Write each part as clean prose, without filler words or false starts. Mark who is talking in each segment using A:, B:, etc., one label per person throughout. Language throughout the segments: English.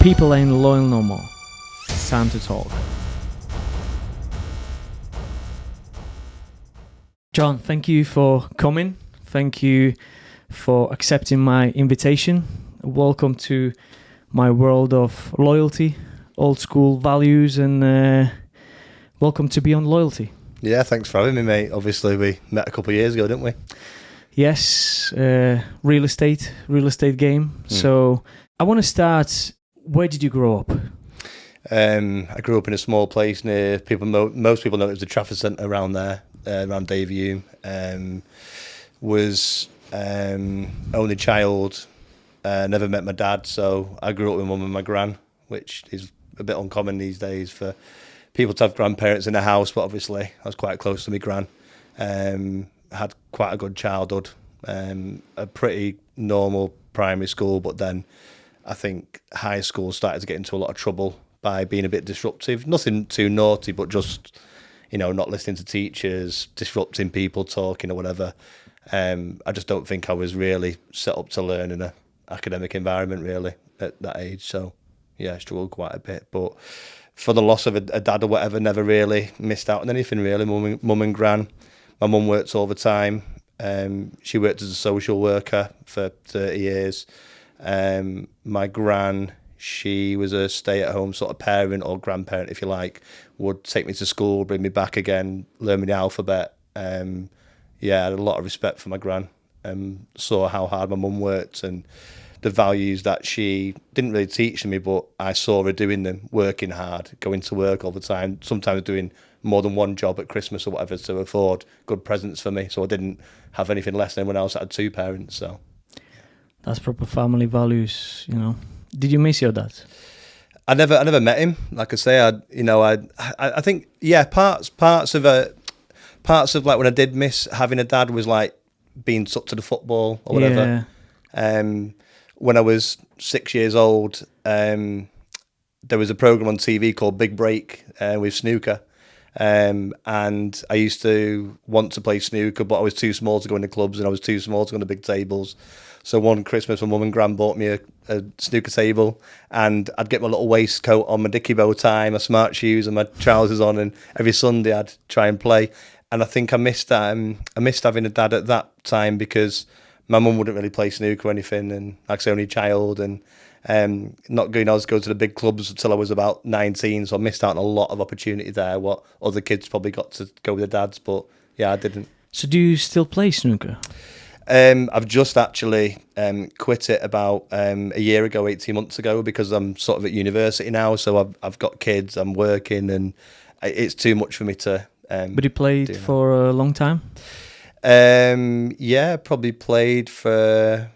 A: People ain't loyal no more. It's time to talk. John, thank you for coming. Thank you for accepting my invitation. Welcome to my world of loyalty, old school values, and welcome to Beyond Loyalty.
B: Yeah, thanks for having me, mate. Obviously, we met a couple of years ago, didn't we?
A: Yes, real estate game. So I want to start, where did you grow up?
B: I grew up in a small place near most people know it was the Trafford Centre around there, around Davyhulme. Was only child, never met my dad, so I grew up with mum and my gran, which is a bit uncommon these days for people to have grandparents in the house, but obviously I was quite close to my gran. Had quite a good childhood, a pretty normal primary school, but then I think high school started to get into a lot of trouble by being a bit disruptive. Nothing too naughty, but just, not listening to teachers, disrupting people, talking or whatever. I just don't think I was really set up to learn in an academic environment really at that age. So yeah, I struggled quite a bit. But for the loss of a dad or whatever, never really missed out on anything really. Mum and gran. My mum worked all the time. She worked as a social worker for 30 years. My gran, she was a stay-at-home sort of parent or grandparent, if you like, would take me to school, bring me back again, learn me the alphabet. Yeah, I had a lot of respect for my gran. Saw how hard my mum worked and the values that she didn't really teach me, but I saw her doing them, working hard, going to work all the time, sometimes doing more than one job at Christmas or whatever to afford good presents for me. So I didn't have anything less than anyone else that had two parents. So
A: that's proper family values, Did you miss your dad?
B: I never met him. Like I say, I think parts of like when I did miss having a dad was like being took to the football or whatever. Yeah. When I was 6 years old, there was a program on TV called Big Break with snooker. And I used to want to play snooker, but I was too small to go into clubs and I was too small to go into big tables. So one Christmas, my mum and gran bought me a snooker table, and I'd get my little waistcoat on, my dicky bow tie, my smart shoes, and my trousers on, and every Sunday I'd try and play. And I think I missed that. I missed having a dad at that time because my mum wouldn't really play snooker or anything, and like I say, only child, and not going on to go to the big clubs until I was about 19. So I missed out on a lot of opportunity there. What other kids probably got to go with their dads, but yeah, I didn't.
A: So do you still play snooker?
B: I've just actually quit it about a year ago, 18 months ago, because I'm sort of at university now. So I've got kids, I'm working, and it's too much for me to.
A: But you played for a long time?
B: Yeah, probably played for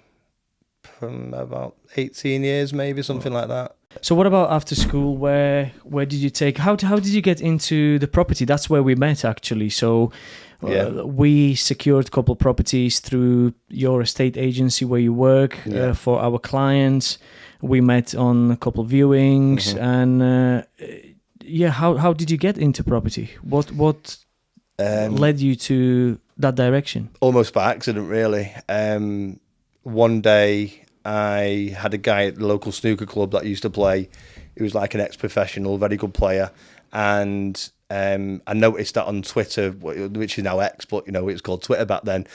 B: about 18 years, maybe something like that.
A: So what about after school? Where did you take? How did you get into the property? That's where we met actually. So. We secured a couple of properties through your estate agency where you work for our clients. We met on a couple of viewings, and how did you get into property? What led you to that direction?
B: Almost by accident, really. One day I had a guy at the local snooker club that I used to play. He was like an ex-professional, very good player, and I noticed that on Twitter, which is now X, but it was called Twitter back then,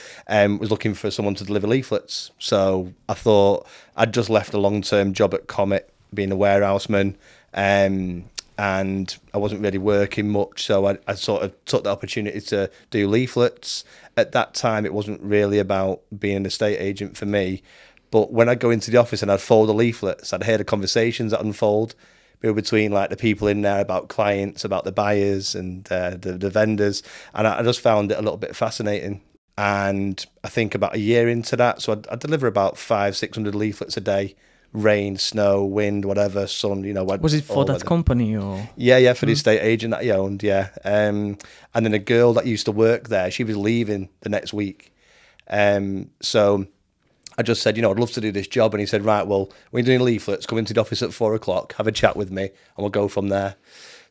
B: was looking for someone to deliver leaflets. So I thought I'd just left a long-term job at Comet, being a warehouseman, and I wasn't really working much. So I sort of took the opportunity to do leaflets. At that time, it wasn't really about being an estate agent for me. But when I'd go into the office and I'd fold the leaflets, I'd hear the conversations that unfold between like the people in there about clients, about the buyers and the vendors, and I just found it a little bit fascinating. And I think about a year into that, so I deliver about 500-600 leaflets a day, rain, snow, wind, whatever, sun.
A: Was it for that company or?
B: Yeah, for the estate agent that he owned. Yeah, and then a girl that used to work there, she was leaving the next week, so I just said, I'd love to do this job. And he said, right, well, when you're doing leaflets, come into the office at 4:00, have a chat with me, and we'll go from there.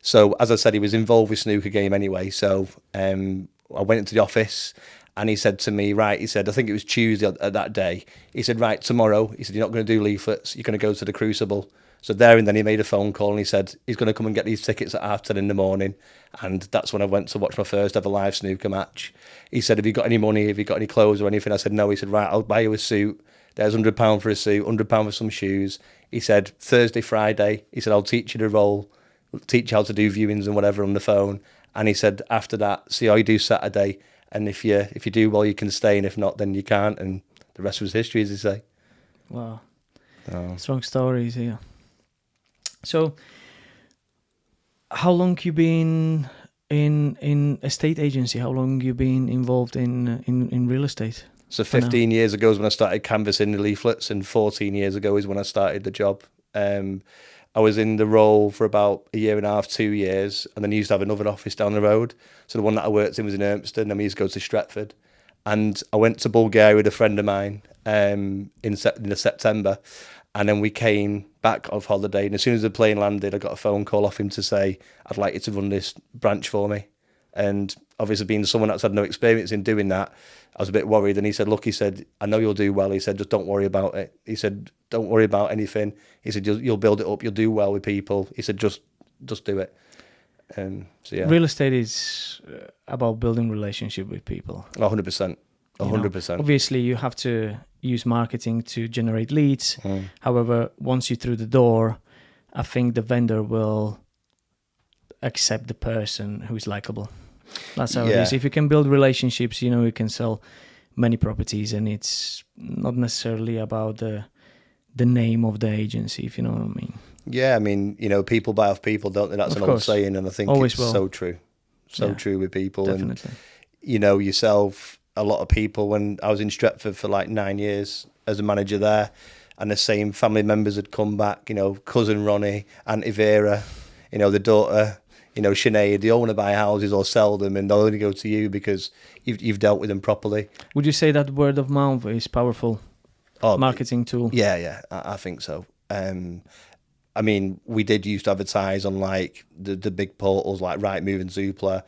B: So, as I said, he was involved with snooker game anyway. So I went into the office, and he said to me, right, he said, I think it was Tuesday at that day. He said, right, tomorrow, he said, you're not going to do leaflets. You're going to go to the Crucible So there and then he made a phone call and he said he's going to come and get these tickets at 10:30 in the morning. And that's when I went to watch my first ever live snooker match. He said, have you got any money? Have you got any clothes or anything? I said, no. He said, right, I'll buy you a suit. There's £100 for a suit, £100 for some shoes. He said, Thursday, Friday, he said, I'll teach you the role, teach you how to do viewings and whatever on the phone. And he said, after that, see how you do Saturday. And if you do well, you can stay. And if not, then you can't. And the rest was history, as they say.
A: Wow.
B: Oh.
A: Strong stories here. So, how long you been in estate agency? How long you been involved in real estate?
B: So 15 years ago is when I started canvassing the leaflets, and 14 years ago is when I started the job. I was in the role for about a year and a half, 2 years, and then I used to have another office down the road. So the one that I worked in was in Urmston, and we used to go to Stretford. And I went to Bulgaria with a friend of mine in September, and then we came back off holiday. And as soon as the plane landed, I got a phone call off him to say, I'd like you to run this branch for me. And obviously being someone that's had no experience in doing that, I was a bit worried. And he said, look, he said, I know you'll do well. He said, just don't worry about it. He said, don't worry about anything. He said, you'll build it up. You'll do well with people. He said, just do it. So yeah.
A: Real estate is about building relationship with people.
B: 100%. 100%.
A: Obviously, you have to use marketing to generate leads. However, once you're through the door, I think the vendor will accept the person who's likable. That's how it is. If you can build relationships, you can sell many properties, and it's not necessarily about the name of the agency, if you know what I mean.
B: Yeah, I mean, people buy off people, don't they? That's an old saying, and I think it's so true. So true with people.
A: Definitely.
B: And, yourself, a lot of people, when I was in Stretford for like 9 years as a manager there, and the same family members had come back, cousin Ronnie, Auntie Vera, the daughter, Sinead, they all want to buy houses or sell them, and they'll only go to you because you've dealt with them properly.
A: Would you say that word of mouth is powerful marketing tool?
B: Yeah, I think so. I mean, we did used to advertise on like the big portals like Rightmove and Zoopla,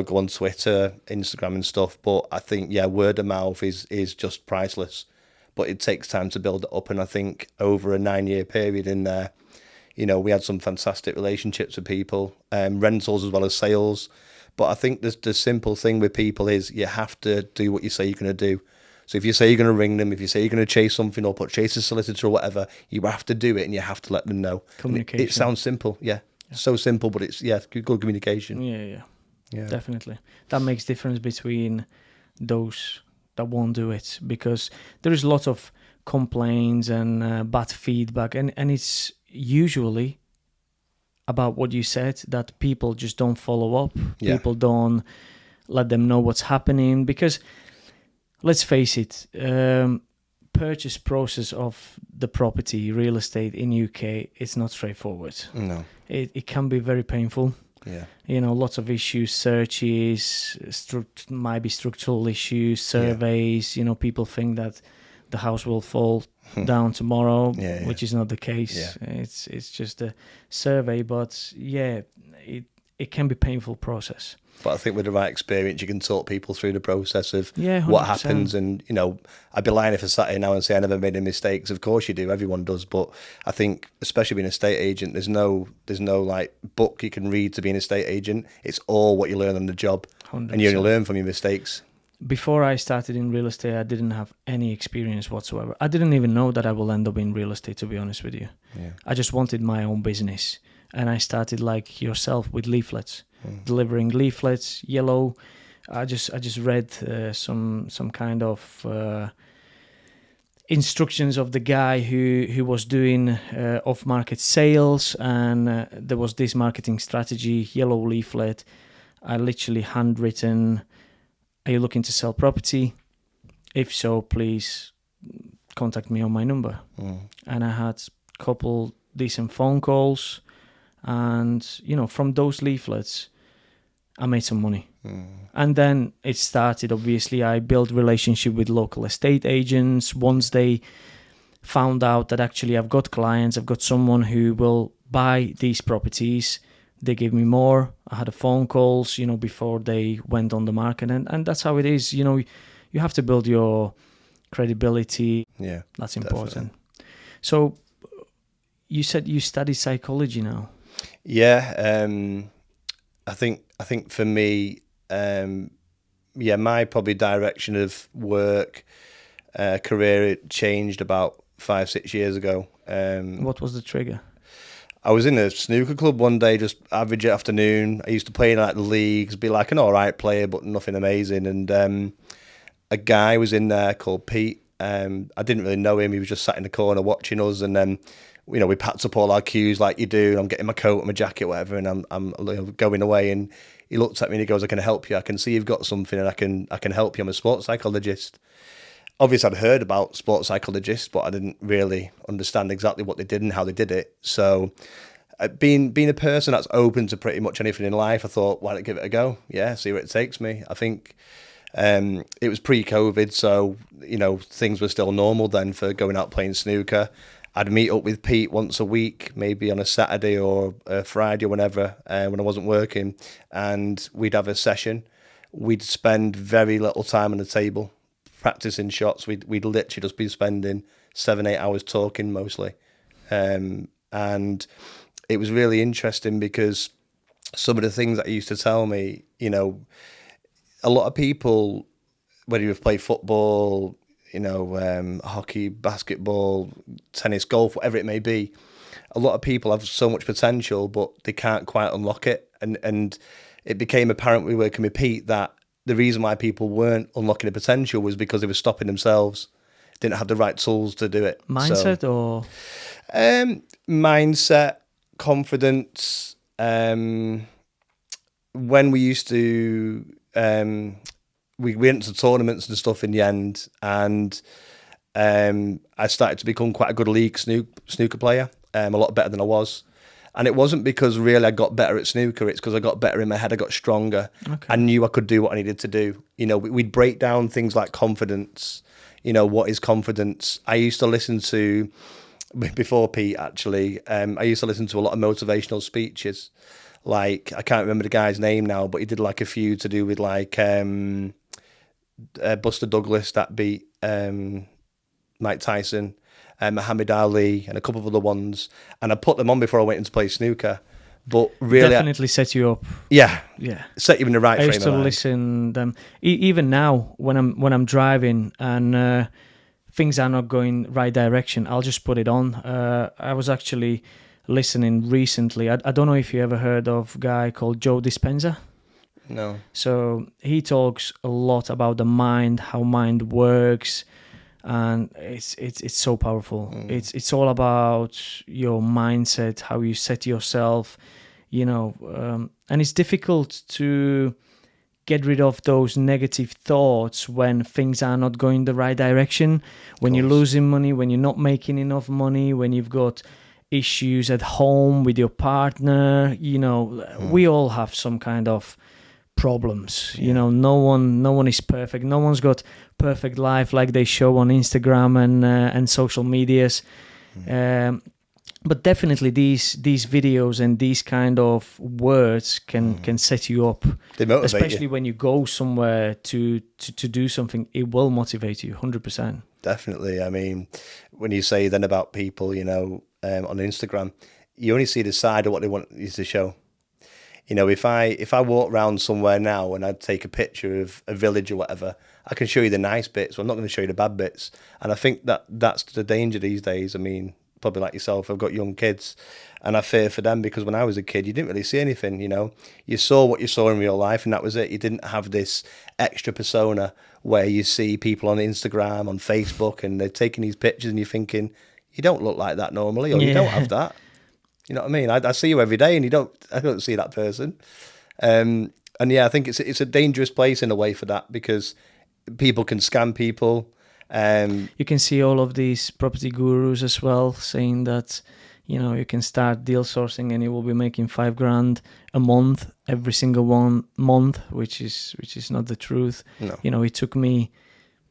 B: go on Twitter, Instagram and stuff. But I think, word of mouth is just priceless. But it takes time to build it up. And I think over a 9-year period in there, we had some fantastic relationships with people, rentals as well as sales. But I think the simple thing with people is you have to do what you say you're going to do. So if you say you're going to ring them, if you say you're going to chase something or chase a solicitor or whatever, you have to do it and you have to let them know.
A: Communication.
B: It sounds simple, yeah. So simple, but it's, good communication.
A: Yeah. Definitely. That makes difference between those that won't do it, because there is lots of complaints and bad feedback, and it's usually about what you said, that people just don't follow up. People don't let them know what's happening, because let's face it, purchase process of the property, real estate in UK, it's not straightforward.
B: No.
A: It can be very painful.
B: Yeah.
A: Lots of issues, searches, might be structural issues, surveys. People think that the house will fall down tomorrow, which is not the case.
B: Yeah.
A: It's just a survey, but it can be a painful process.
B: But I think with the right experience, you can talk people through the process of
A: 100%.
B: what happens. And, I'd be lying if I sat here now and say I never made any mistakes. Of course you do. Everyone does. But I think, especially being an estate agent, there's no like book you can read to be an estate agent. It's all what you learn on the job.
A: 100%.
B: And you only learn from your mistakes.
A: Before I started in real estate, I didn't have any experience whatsoever. I didn't even know that I will end up in real estate, to be honest with you.
B: Yeah.
A: I just wanted my own business. And I started like yourself with leaflets. Delivering leaflets, yellow. I just read some kind of instructions of the guy who was doing off-market sales, and there was this marketing strategy, yellow leaflet. I literally handwritten, are you looking to sell property? If so, please contact me on my number. And I had a couple decent phone calls, and from those leaflets I made some money. And then it started. Obviously, I built relationship with local estate agents. Once they found out that actually I've got clients, I've got someone who will buy these properties, they gave me more. I had a phone calls, before they went on the market, and that's how it is. You have to build your credibility.
B: Yeah,
A: that's important.
B: Definitely.
A: So you said you study psychology now.
B: Yeah, I think for me, my probably direction of work, career, it changed about 5-6 years ago.
A: What was the trigger?
B: I was in a snooker club one day, just average afternoon. I used to play in like the leagues, be like an all right player, but nothing amazing. And a guy was in there called Pete. I didn't really know him. He was just sat in the corner watching us, and then we packed up all our cues like you do. I'm getting my coat and my jacket, whatever, and I'm going away. And he looked at me and he goes, "I can help you. I can see you've got something, and I can help you. I'm a sports psychologist." Obviously, I'd heard about sports psychologists, but I didn't really understand exactly what they did and how they did it. So, being a person that's open to pretty much anything in life, I thought, why not give it a go? Yeah, see where it takes me. I think it was pre-COVID, so things were still normal then for going out playing snooker. I'd meet up with Pete once a week, maybe on a Saturday or a Friday or whenever, when I wasn't working, and we'd have a session. We'd spend very little time on the table practicing shots. We'd literally just be spending 7-8 hours talking mostly, and it was really interesting because some of the things that he used to tell me, a lot of people, whether you've played football, hockey, basketball, tennis, golf, whatever it may be, a lot of people have so much potential, but they can't quite unlock it. And it became apparent when we were working with Pete that the reason why people weren't unlocking the potential was because they were stopping themselves, didn't have the right tools to do it.
A: Mindset or?
B: Mindset, confidence. When we used to, we went to tournaments and stuff in the end, and I started to become quite a good league snooker player, a lot better than I was. And it wasn't because really I got better at snooker, it's because I got better in my head, I got stronger. Okay. I knew I could do what I needed to do. We'd break down things like confidence. What is confidence? I used to listen to, before Pete actually, I used to listen to a lot of motivational speeches. Like, I can't remember the guy's name now, but he did like a few to do with like Buster Douglas that beat Mike Tyson, Muhammad Ali, and a couple of other ones. And I put them on before I went into play snooker. But really,
A: definitely set you up.
B: Yeah,
A: yeah,
B: set you in the right frame of mind.
A: I used to listen them even now when I'm driving and things are not going right direction. I'll just put it on. I was actually listening recently. I don't know if you ever heard of a guy called Joe Dispenza.
B: No.
A: So he talks a lot about the mind, how mind works, and it's so powerful. It's all about your mindset, how you set yourself, and it's difficult to get rid of those negative thoughts when things are not going the right direction, when you're losing money, when you're not making enough money, when you've got issues at home with your partner. We all have some kind of problems. No one is perfect. No one's got perfect life like they show on Instagram and social medias. But definitely these videos and these kind of words can set you up.
B: They motivate
A: especially
B: you.
A: When you go somewhere to do something. It will motivate you 100%.
B: Definitely. I mean, when you say then about people, on Instagram, you only see the side of what they want you to show. If I walk around somewhere now and I take a picture of a village or whatever, I can show you the nice bits, but I'm not going to show you the bad bits. And I think that's the danger these days. I mean, probably like yourself, I've got young kids, and I fear for them because when I was a kid, you didn't really see anything. You saw what you saw in real life, and that was it. You didn't have this extra persona where you see people on Instagram, on Facebook, and they're taking these pictures, and you're thinking, you don't look like that normally, or you don't have that. You know what I mean? I see you every day, and I don't see that person. And yeah, I think it's a dangerous place in a way for that, because people can scam people.
A: You can see all of these property gurus as well saying that, you can start deal sourcing and you will be making $5,000 a month every single month, which is not the truth.
B: No.
A: It took me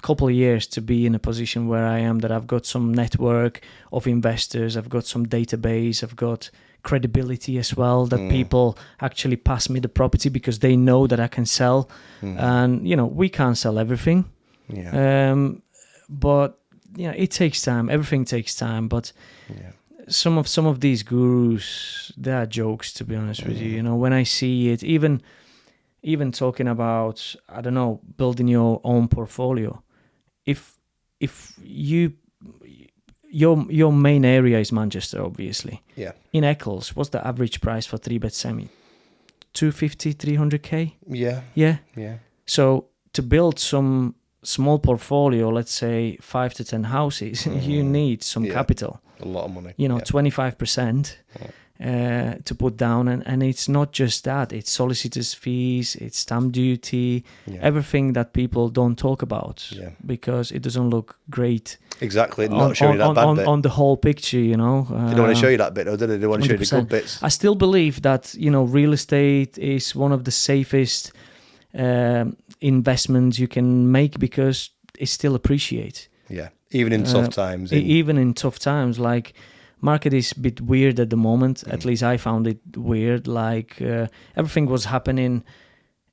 A: couple of years to be in a position where I am, that I've got some network of investors, I've got some database, I've got credibility as well, that people actually pass me the property because they know that I can sell. And we can't sell everything. But it takes time. Everything takes time. But some of these gurus, they are jokes, to be honest with you. You know, when I see it, even talking about, I don't know, building your own portfolio. If your main area is Manchester, obviously.
B: Yeah.
A: In Eccles, what's the average price for 3-bed semi? 250, 300k?
B: Yeah.
A: Yeah.
B: Yeah.
A: So to build some small portfolio, let's say 5 to 10 houses, you need some capital.
B: A lot of money.
A: You know, 25% to put down. And it's not just that. It's solicitors' fees, it's stamp duty, everything that people don't talk about because it doesn't look great.
B: Exactly. Not showing that bad bit.
A: On the whole picture, you know.
B: They don't want to show you that bit, though, do they? They want to show you the good bits.
A: I still believe that, you know, real estate is one of the safest investments you can make because it still appreciates.
B: Yeah, even in tough times.
A: Even in tough times, like market is a bit weird at the moment. At least I found it weird. Like everything was happening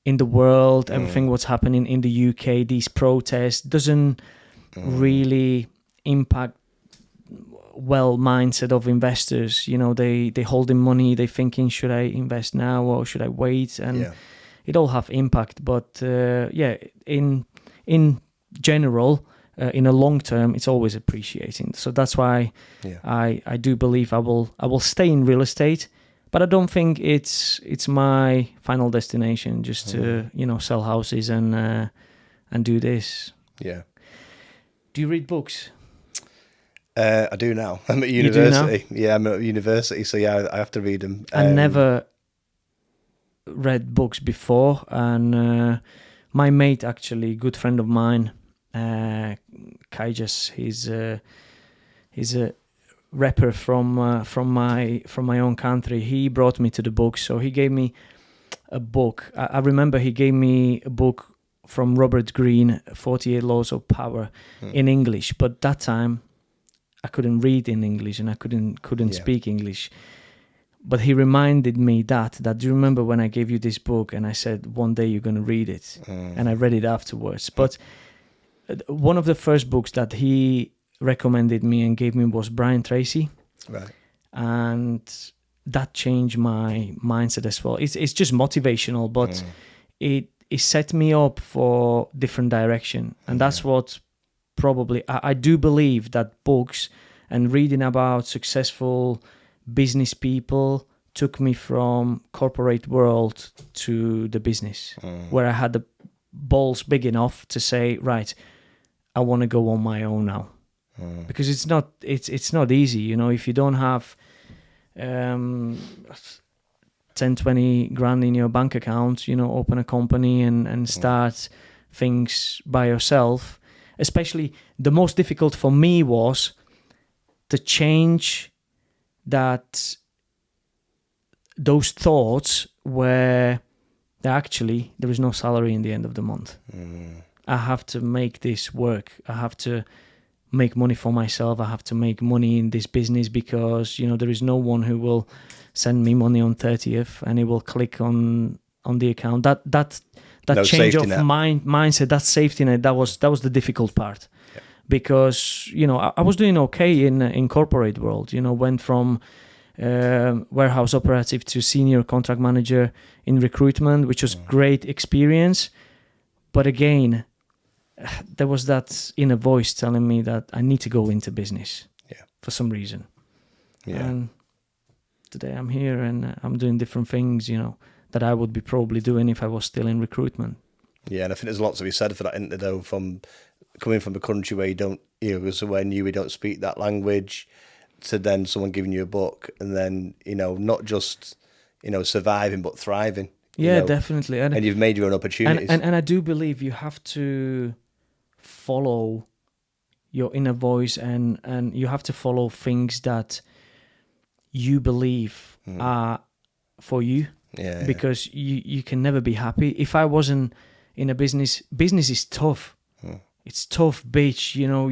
A: in the world, everything was happening in the UK. These protests doesn't really impact mindset of investors. You know, they holding money, they thinking, should I invest now or should I wait? And it all have impact, but in general, in a long term, it's always appreciating. So that's why I do believe I will stay in real estate, but I don't think it's my final destination. Just to sell houses and do this.
B: Yeah.
A: Do you read books?
B: I do now. I'm at university. Yeah, I'm at university, so I have to read them.
A: I never read books before, and my mate, actually, good friend of mine, Kaijas, he's a rapper from my own country. He brought me to the book, so he gave me a book. I remember he gave me a book from Robert Greene, 48 Laws of Power, in English, but that time I couldn't read in English and I couldn't speak English. But he reminded me that do you remember when I gave you this book and I said, one day you're going to read it? And I read it afterwards. But one of the first books that he recommended me and gave me was Brian Tracy.
B: Right.
A: And that changed my mindset as well. It's just motivational, but it set me up for different direction. And that's what probably, I do believe that books and reading about successful business people took me from corporate world to the business, where I had the balls big enough to say, right, I want to go on my own now, because it's not easy, you know. If you don't have 10-20 grand in your bank account, you know, open a company and start things by yourself. Especially the most difficult for me was to change that those thoughts where actually there is no salary in the end of the month. I have to make this work. I have to make money for myself. I have to make money in this business because, you know, there is no one who will send me money on 30th and it will click on the account. That no change of mindset, that safety net, that was the difficult part. Because, you know, I was doing okay in corporate world, you know, went from warehouse operative to senior contract manager in recruitment, which was great experience. But again, there was that inner voice telling me that I need to go into business for some reason. And today I'm here and I'm doing different things, you know, that I would be probably doing if I was still in recruitment. Yeah,
B: and I think there's lots to be said for that, isn't there, though, from coming from a country where you don't, you know, somewhere new, we don't speak that language, to then someone giving you a book and then, you know, not just, you know, surviving, but thriving.
A: Yeah,
B: know,
A: definitely.
B: And you've made your own opportunities.
A: And I do believe you have to follow your inner voice and you have to follow things that you believe are for you. Yeah, because you can never be happy. If I wasn't in a business is tough. It's tough, bitch. You know,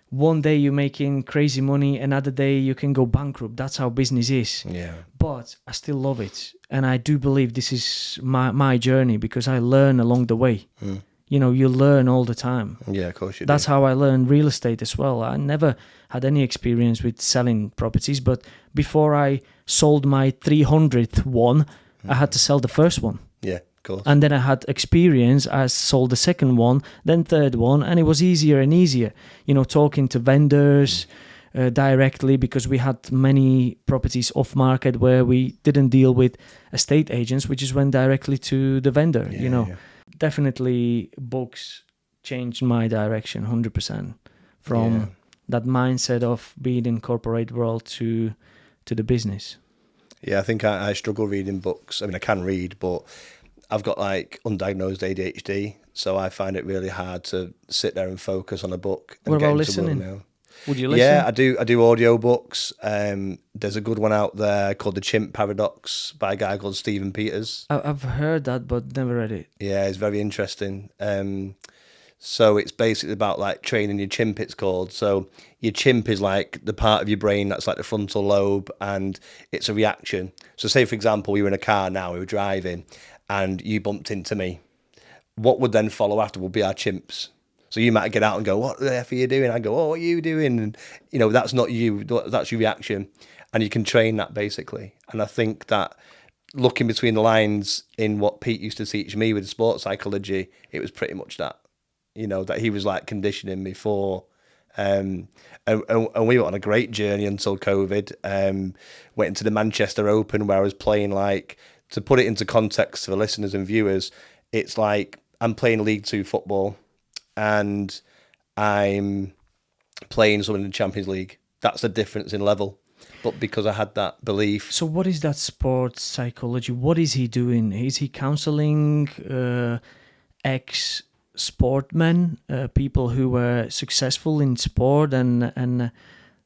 A: one day you're making crazy money, another day you can go bankrupt. That's how business is. Yeah. But I still love it. And I do believe this is my journey because I learn along the way. you learn all the time.
B: Yeah, of course you
A: That's
B: do.
A: how I learned real estate as well. I never had any experience with selling properties, but before I sold my 300th one, I had to sell the first one.
B: Yeah, of course.
A: And then I had experience. I sold the second one, then third one, and it was easier and easier. Talking to vendors directly, because we had many properties off market where we didn't deal with estate agents. We just went directly to the vendor.
B: Yeah.
A: Definitely, books changed my direction 100% from that mindset of being in corporate world to the business.
B: Yeah, I think I struggle reading books. I mean, I can read, but I've got like undiagnosed ADHD, so I find it really hard to sit there and focus on a book. And
A: What
B: get
A: about
B: into the world
A: listening?
B: now.
A: Would you listen?
B: Yeah, I do audio books. There's a good one out there called The Chimp Paradox by a guy called Stephen Peters.
A: I've heard that, but never read it.
B: Yeah, it's very interesting. So it's basically about like training your chimp, it's called. So your chimp is like the part of your brain that's like the frontal lobe, and it's a reaction. So say, for example, we were in a car now, we were driving, and you bumped into me. What would then follow after would be our chimps. So you might get out and go, what the F are you doing? I go, oh, what are you doing? And, that's not you, that's your reaction. And you can train that basically. And I think that looking between the lines in what Pete used to teach me with sports psychology, it was pretty much that. That he was like conditioning me for. And we were on a great journey until COVID. Went into the Manchester Open where I was playing, like, to put it into context for listeners and viewers, it's like I'm playing League Two football and I'm playing someone in the Champions League. That's the difference in level. But because I had that belief.
A: So what is that sports psychology? What is he doing? Is he counseling ex-sportmen, people who were successful in sport and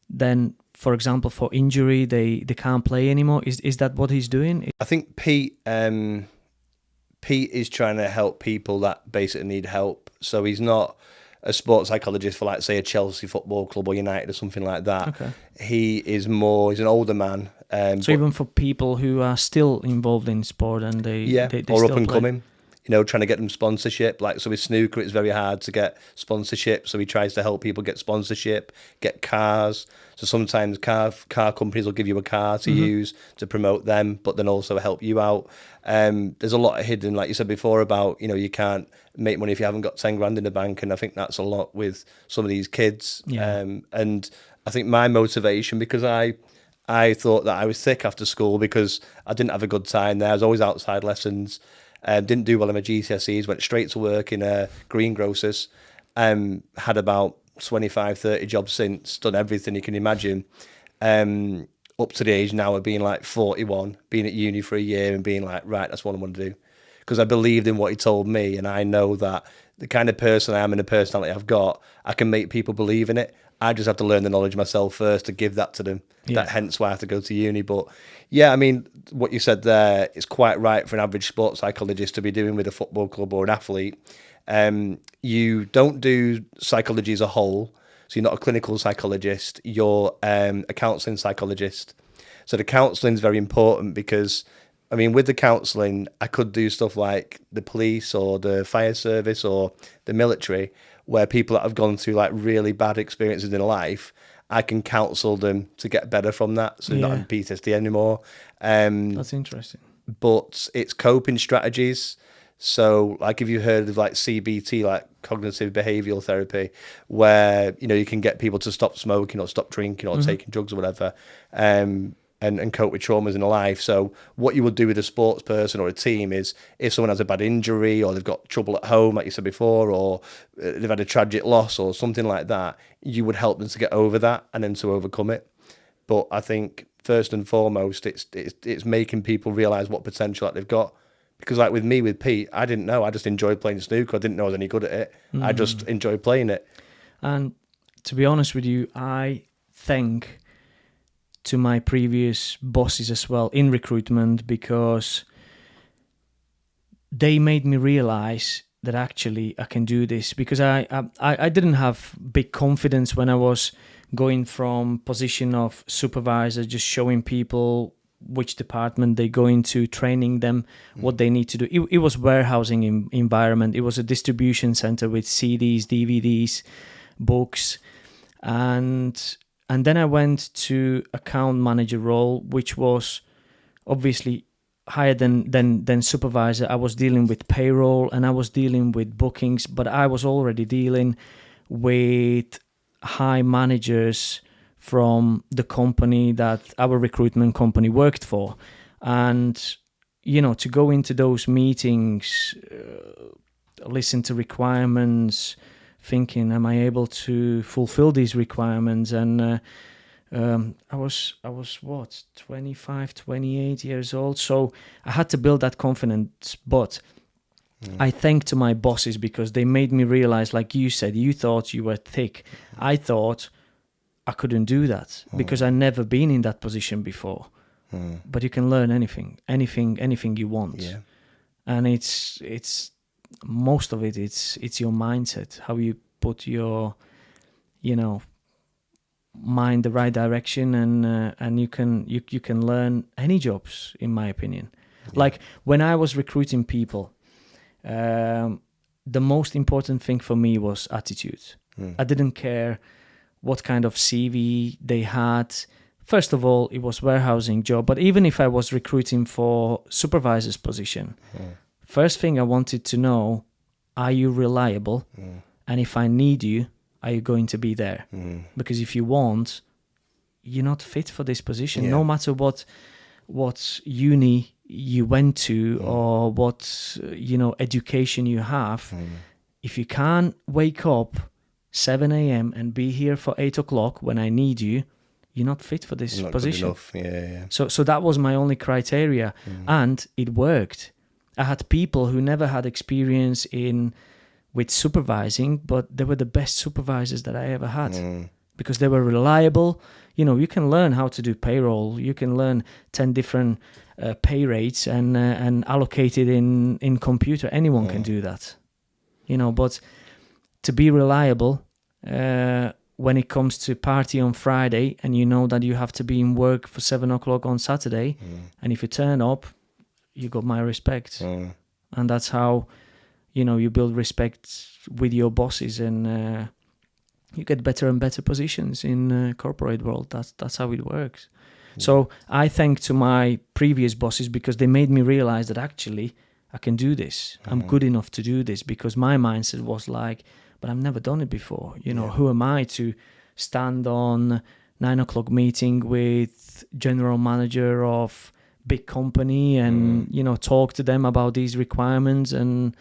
A: then, for example, for injury, they can't play anymore? Is that what he's doing?
B: I think Pete is trying to help people that basically need help. So he's not a sports psychologist for, like, say, a Chelsea Football Club or United or something like that.
A: Okay.
B: He's an older man.
A: So even for people who are still involved in sport and they
B: or
A: still
B: up and
A: play.
B: coming, trying to get them sponsorship. Like, so with snooker, it's very hard to get sponsorship. So he tries to help people get sponsorship, get cars. So sometimes car companies will give you a car to use to promote them, but then also help you out. There's a lot of hidden, like you said before, about, you can't make money if you haven't got 10 grand in the bank. And I think that's a lot with some of these kids.
A: Yeah.
B: And I think my motivation, because I thought that I was thick after school because I didn't have a good time there. I was always outside lessons. Didn't do well in my GCSEs, went straight to work in greengrocers. Had about 25, 30 jobs since, done everything you can imagine. Up to the age now of being like 41, being at uni for a year and being like, right, that's what I want to do. Because I believed in what he told me, and I know that the kind of person I am and the personality I've got, I can make people believe in it. I just have to learn the knowledge myself first to give that to them.
A: Yeah.
B: That hence why I have to go to uni. But yeah, I mean, what you said there is quite right for an average sports psychologist to be doing with a football club or an athlete. You don't do psychology as a whole. So you're not a clinical psychologist, you're a counselling psychologist. So the counselling is very important because, I mean, with the counselling, I could do stuff like the police or the fire service or the military, where people that have gone through like really bad experiences in life, I can counsel them to get better from that. So they're not in PTSD anymore.
A: That's interesting.
B: But it's coping strategies. So like, if you heard of like CBT, like cognitive behavioural therapy, where, you can get people to stop smoking or stop drinking or taking drugs or whatever, and cope with traumas in life. So what you would do with a sports person or a team is, if someone has a bad injury or they've got trouble at home, like you said before, or they've had a tragic loss or something like that, you would help them to get over that and then to overcome it. But I think first and foremost, it's making people realise what potential that they've got. Because like with me, with Pete, I didn't know. I just enjoyed playing snooker. I didn't know I was any good at it. I just enjoyed playing it.
A: And to be honest with you, I think to my previous bosses as well in recruitment, because they made me realize that actually I can do this, because I didn't have big confidence when I was going from position of supervisor, just showing people which department they go into, training them, what they need to do. It was warehousing environment. It was a distribution center with CDs, DVDs, books, and then I went to account manager role, which was obviously higher than supervisor. I was dealing with payroll and I was dealing with bookings, but I was already dealing with high managers from the company that our recruitment company worked for. And, to go into those meetings, listen to requirements, thinking, am I able to fulfill these requirements? And I was what, 25, 28 years old. So I had to build that confidence, but I thank to my bosses because they made me realize, like you said, you thought you were thick. I thought I couldn't do that because I'd never been in that position before. But you can learn anything you want. Yeah. And it's most of it, it's your mindset, how you put your, mind the right direction, and you can learn any jobs, in my opinion. Yeah. Like when I was recruiting people, the most important thing for me was attitude. I didn't care what kind of CV they had. First of all, it was warehousing job, but even if I was recruiting for supervisor's position, first thing I wanted to know, are you reliable? And if I need you, are you going to be there? Because if you won't, you're not fit for this position, no matter what uni you went to or what education you have. If you can't wake up 7 a.m. and be here for 8 o'clock when I need you, you're not fit for this position. So that was my only criteria, and it worked. I had people who never had experience with supervising, but they were the best supervisors that I ever had because they were reliable. You can learn how to do payroll. You can learn 10 different pay rates and allocate it in computer. Anyone can do that, but to be reliable, when it comes to party on Friday and you know that you have to be in work for 7 o'clock on Saturday, and if you turn up, you got my respect. And that's how, you build respect with your bosses, and you get better and better positions in corporate world. That's how it works. So I thank to my previous bosses because they made me realize that actually I can do this. I'm good enough to do this, because my mindset was like, but I've never done it before. Who am I to stand on 9 o'clock meeting with general manager of big company and, talk to them about these requirements. And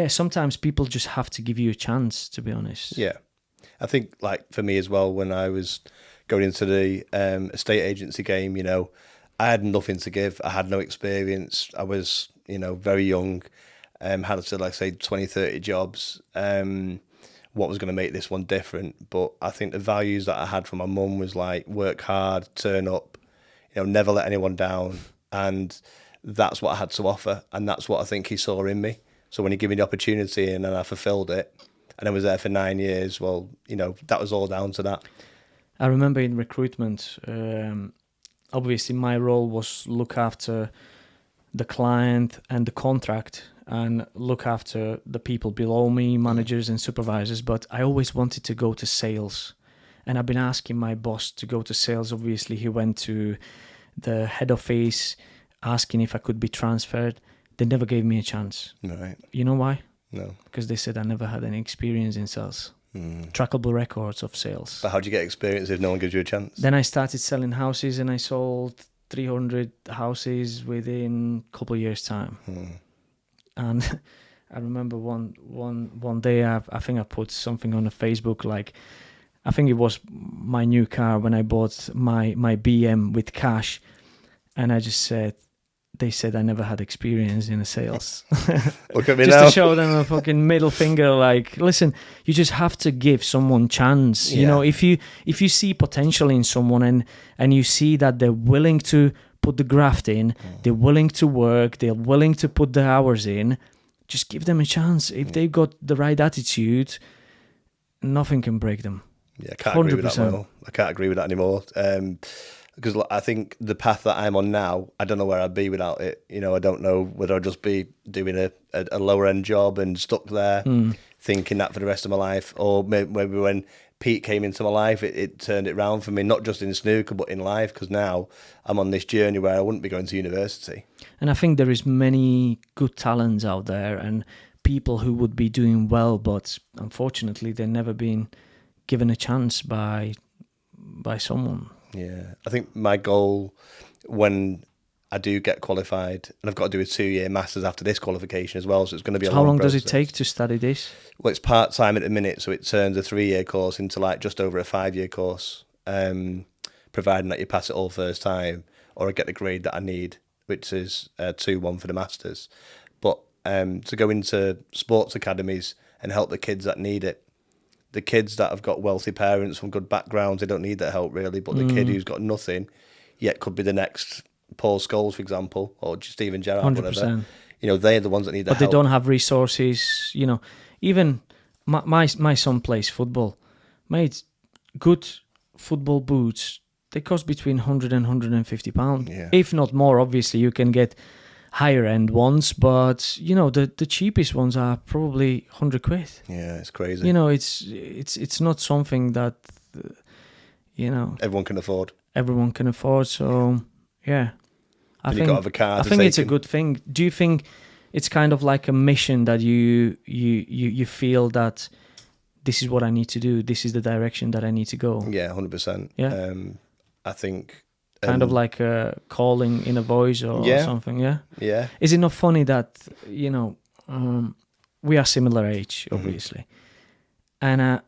A: sometimes people just have to give you a chance, to be honest. Yeah.
B: I think like for me as well, when I was going into the estate agency game, I had nothing to give. I had no experience. I was, very young. Had to, like say, 20, 30 jobs. What was going to make this one different? But I think the values that I had from my mum was like work hard, turn up, never let anyone down. And that's what I had to offer. And that's what I think he saw in me. So when he gave me the opportunity and then I fulfilled it and I was there for 9 years, well, that was all down to that.
A: I remember in recruitment, obviously my role was look after the client and the contract and look after the people below me, managers and supervisors. But I always wanted to go to sales. And I've been asking my boss to go to sales. Obviously, he went to the head office asking if I could be transferred. They never gave me a chance. Right. You know why? No. Because they said I never had any experience in sales. Trackable records of sales.
B: But how do you get experience if no one gives you a chance?
A: Then I started selling houses and I sold 300 houses within a couple of years' time. And I remember one day I think I put something on the Facebook, like I think it was my new car when I bought my BM with cash, and I just said, they said I never had experience in the sales.
B: Look at me
A: just
B: now.
A: To show them a fucking middle finger, like, listen, you just have to give someone chance. Yeah. If you see potential in someone and you see that they're willing to put the graft in, they're willing to work, they're willing to put the hours in, just give them a chance. If they've got the right attitude, nothing can break them.
B: Yeah, I can't agree with that. I can't agree with that anymore. because I think the path that I'm on now, I don't know where I'd be without it. You know, I don't know whether I'd just be doing a lower end job and stuck there, thinking that for the rest of my life, or maybe when Pete came into my life, it turned it round for me, not just in snooker, but in life, because now I'm on this journey where I wouldn't be going to university.
A: And I think there is many good talents out there and people who would be doing well, but unfortunately they've never been given a chance by someone.
B: Yeah, I think my goal when I do get qualified, and I've got to do a 2-year masters after this qualification as well, so it's going to be a long
A: How long
B: process.
A: does it take to study this?
B: Well, it's part-time at the minute, so it turns a 3-year course into like just over a 5-year course, providing that you pass it all first time, or I get the grade that I need, which is 2-1 for the masters. But to go into sports academies and help the kids that need it, the kids that have got wealthy parents from good backgrounds, they don't need that help really, but the kid who's got nothing, yet could be the next Paul Scholes, for example, or Steven Gerrard,
A: 100%.
B: whatever. You know, they're the ones that need the help.
A: But they don't have resources, you know. Even my son plays football. Mate, good football boots, they cost between 100 and 150 pounds.
B: Yeah.
A: If not more, obviously, you can get higher end ones, but, you know, the cheapest ones are probably 100 quid.
B: Yeah, it's crazy.
A: You know, it's not something that, you know,
B: everyone can afford.
A: So, yeah. I
B: You've got to have a car.
A: I think it's a good thing. Do you think it's kind of like a mission that you feel that this is what I need to do, this is the direction that I need to go?
B: Yeah, 100%.
A: Yeah.
B: I think
A: kind of like a calling in a voice or something.
B: Yeah.
A: Is it not funny that, you know, we are similar age, obviously, and I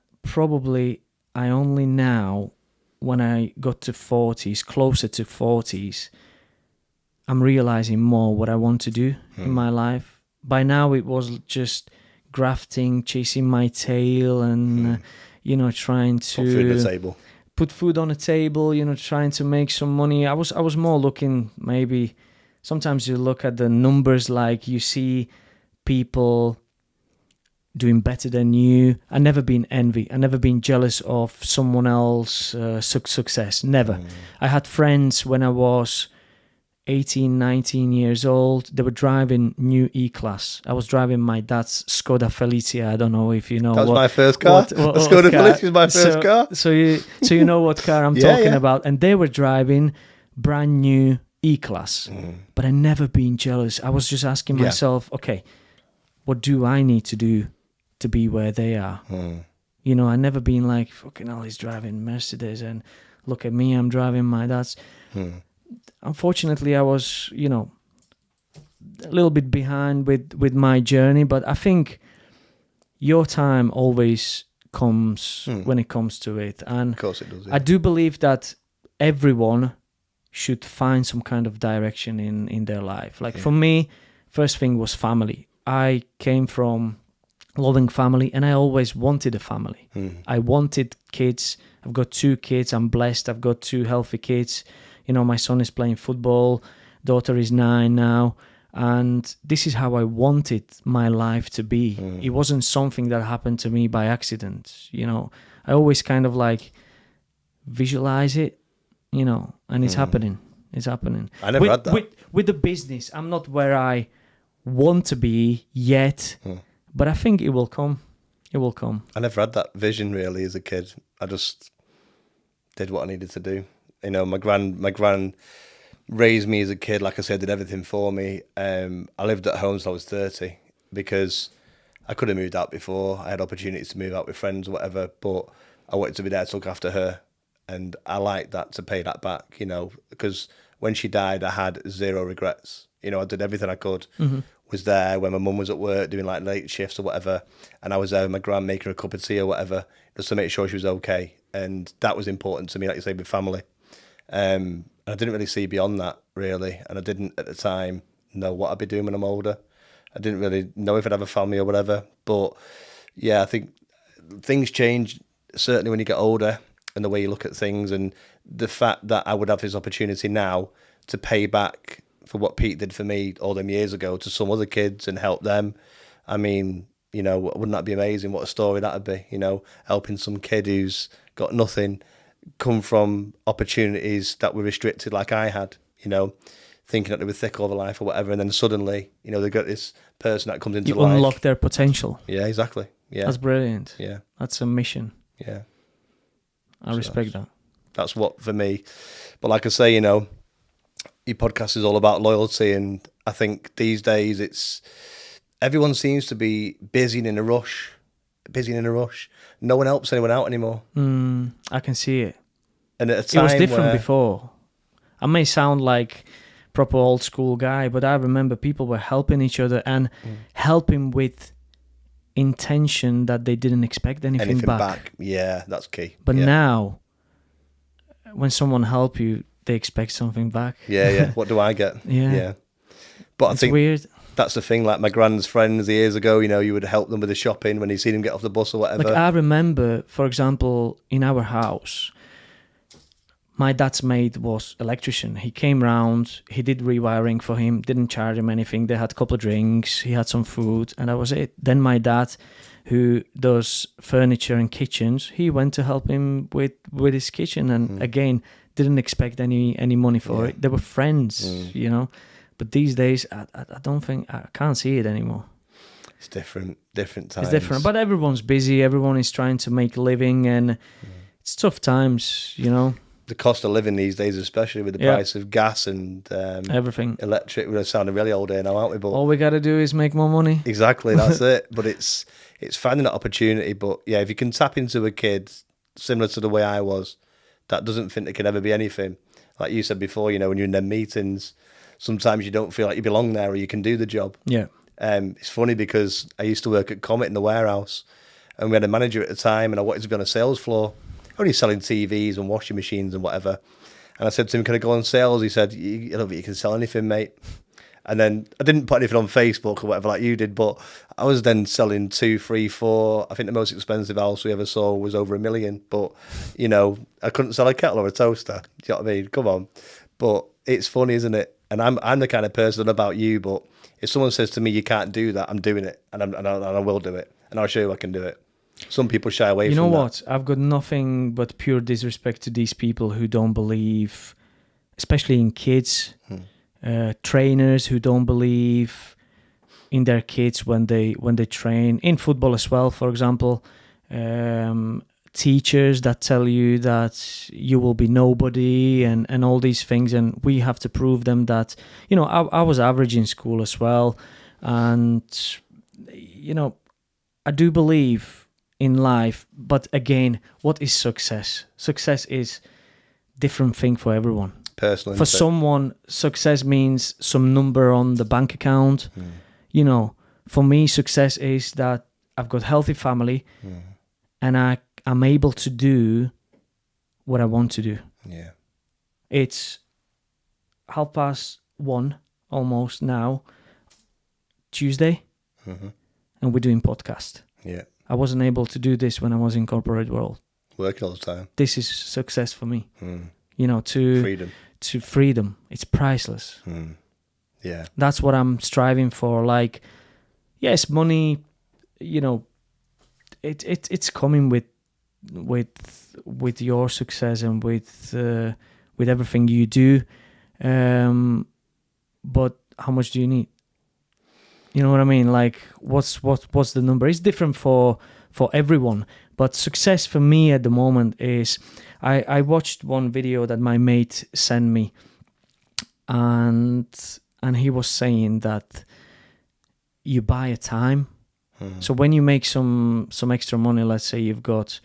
A: only now, when I got to 40s, closer to 40s, I'm realizing more what I want to do in my life. By now it was just grafting, chasing my tail, and you know, trying to put food on the table, you know, trying to make some money. I was more looking, maybe sometimes you look at the numbers, like you see people doing better than you. I never been envy. I never been jealous of someone else's success. Never. I had friends when I was 18, 19 years old. They were driving new E-Class. I was driving my dad's Skoda Felicia. I don't know if you know.
B: That was my first car. Skoda Felicia was my first car.
A: So you know what car I'm talking about. And they were driving brand new E-Class. But I never been jealous. I was just asking myself, okay, what do I need to do to be where they are? You know, I never been like, fucking hell, he's driving Mercedes and look at me, I'm driving my dad's. Unfortunately, I was, you know, a little bit behind with my journey, but I think your time always comes when it comes to it. And
B: of course it does. Yeah.
A: I do believe that everyone should find some kind of direction in their life. Like for me, first thing was family. I came from loving family, and I always wanted a family. I wanted kids. I've got 2 kids. I'm blessed. I've got 2 healthy kids. You know, my son is playing football. Daughter is 9 now. And this is how I wanted my life to be. It wasn't something that happened to me by accident. You know, I always kind of like visualize it, you know, and it's happening. It's happening.
B: I never had that.
A: With the business, I'm not where I want to be yet, but I think it will come. It will come.
B: I never had that vision really as a kid. I just did what I needed to do. You know, my gran raised me as a kid. Like I said, did everything for me. I lived at home till I was 30 because I could have moved out before. I had opportunities to move out with friends or whatever, but I wanted to be there to look after her. And I like that, to pay that back, you know, because when she died, I had 0 regrets. You know, I did everything I could. Was there when my mum was at work doing like late shifts or whatever, and I was there with my gran making her a cup of tea or whatever, just to make sure she was okay. And that was important to me, like you say, with family. And I didn't really see beyond that, really. And I didn't, at the time, know what I'd be doing when I'm older. I didn't really know if I'd have a family or whatever. But, yeah, I think things change, certainly when you get older, and the way you look at things. And the fact that I would have this opportunity now to pay back for what Pete did for me all them years ago to some other kids and help them. I mean, you know, wouldn't that be amazing? What a story that'd be, you know, helping some kid who's got nothing come from opportunities that were restricted, like I had, thinking that they were thick over life or whatever, and then suddenly, they got this person that comes into
A: You
B: life.
A: unlock their potential.
B: Yeah, exactly. Yeah,
A: that's brilliant.
B: Yeah,
A: that's a mission.
B: Yeah,
A: I respect that.
B: That's what for me. But like I say, your podcast is all about loyalty, and I think these days everyone seems to be busy and in a rush. No one helps anyone out anymore.
A: I can see it.
B: And at a time
A: it was different before. I may sound like proper old school guy, but I remember people were helping each other and helping with intention that they didn't expect anything back.
B: Yeah, that's key.
A: But now, when someone help you, they expect something back.
B: Yeah. What do I get?
A: Yeah.
B: But
A: it's
B: I think
A: weird.
B: That's the thing. Like my grand's friends years ago, you would help them with the shopping when you see them get off the bus or whatever.
A: Like I remember, for example, in our house, my dad's mate was electrician. He came round, he did rewiring for him, didn't charge him anything. They had a couple of drinks, he had some food, and that was it. Then my dad, who does furniture and kitchens, he went to help him with his kitchen, and again, didn't expect any money for it. They were friends, But these days, I don't think, I can't see it anymore.
B: It's different times.
A: It's different, but everyone's busy. Everyone is trying to make a living, and it's tough times,
B: The cost of living these days, especially with the price of gas and
A: everything,
B: electric. We're sounding really old here now, aren't we? But
A: all we got to do is make more money.
B: Exactly, that's it. But it's finding that opportunity. But yeah, if you can tap into a kid similar to the way I was, that doesn't think there can ever be anything. Like you said before, when you're in them meetings, sometimes you don't feel like you belong there or you can do the job.
A: Yeah.
B: It's funny because I used to work at Comet in the warehouse, and we had a manager at the time, and I wanted to be on a sales floor, only selling TVs and washing machines and whatever. And I said to him, "Can I go on sales?" He said, "I don't think you can sell anything, mate." And then I didn't put anything on Facebook or whatever like you did, but I was then selling 2, 3, 4. I think the most expensive house we ever saw was over $1 million. But, I couldn't sell a kettle or a toaster. Do you know what I mean? Come on. But it's funny, isn't it? And I'm the kind of person about you, but if someone says to me, you can't do that, I'm doing it. And I will do it. And I'll show you I can do it. Some people shy away from that.
A: You know what? I've got nothing but pure disrespect to these people who don't believe, especially in kids, trainers who don't believe in their kids when they train. In football as well, for example. Teachers that tell you that you will be nobody and all these things, and we have to prove them that, I was average in school as well. And, I do believe in life, but again, what is success? Success is different thing for everyone.
B: Personally.
A: For someone, success means some number on the bank account. For me, success is that I've got healthy family and I'm able to do what I want to do.
B: Yeah.
A: It's 1:30 almost now, Tuesday, and we're doing podcast.
B: Yeah.
A: I wasn't able to do this when I was in corporate world.
B: Working all the time.
A: This is success for me.
B: Freedom.
A: To freedom. It's priceless.
B: Yeah.
A: That's what I'm striving for. Like, yes, money, it's coming with your success and with everything you do, but how much do you need? You know what I mean? Like, what's the number? It's different for everyone, but success for me at the moment is I watched one video that my mate sent me, and he was saying that you buy a time. So when you make some extra money, let's say you've got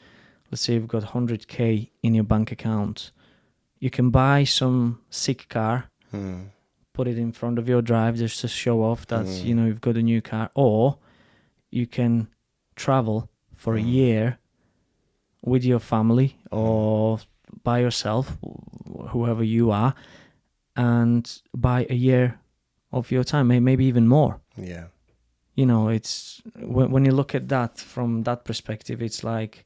A: 100K in your bank account, you can buy some sick car, put it in front of your drive just to show off that you've got a new car, or you can travel for a year with your family or by yourself, whoever you are, and buy a year of your time, maybe even more.
B: Yeah.
A: It's when you look at that from that perspective, it's like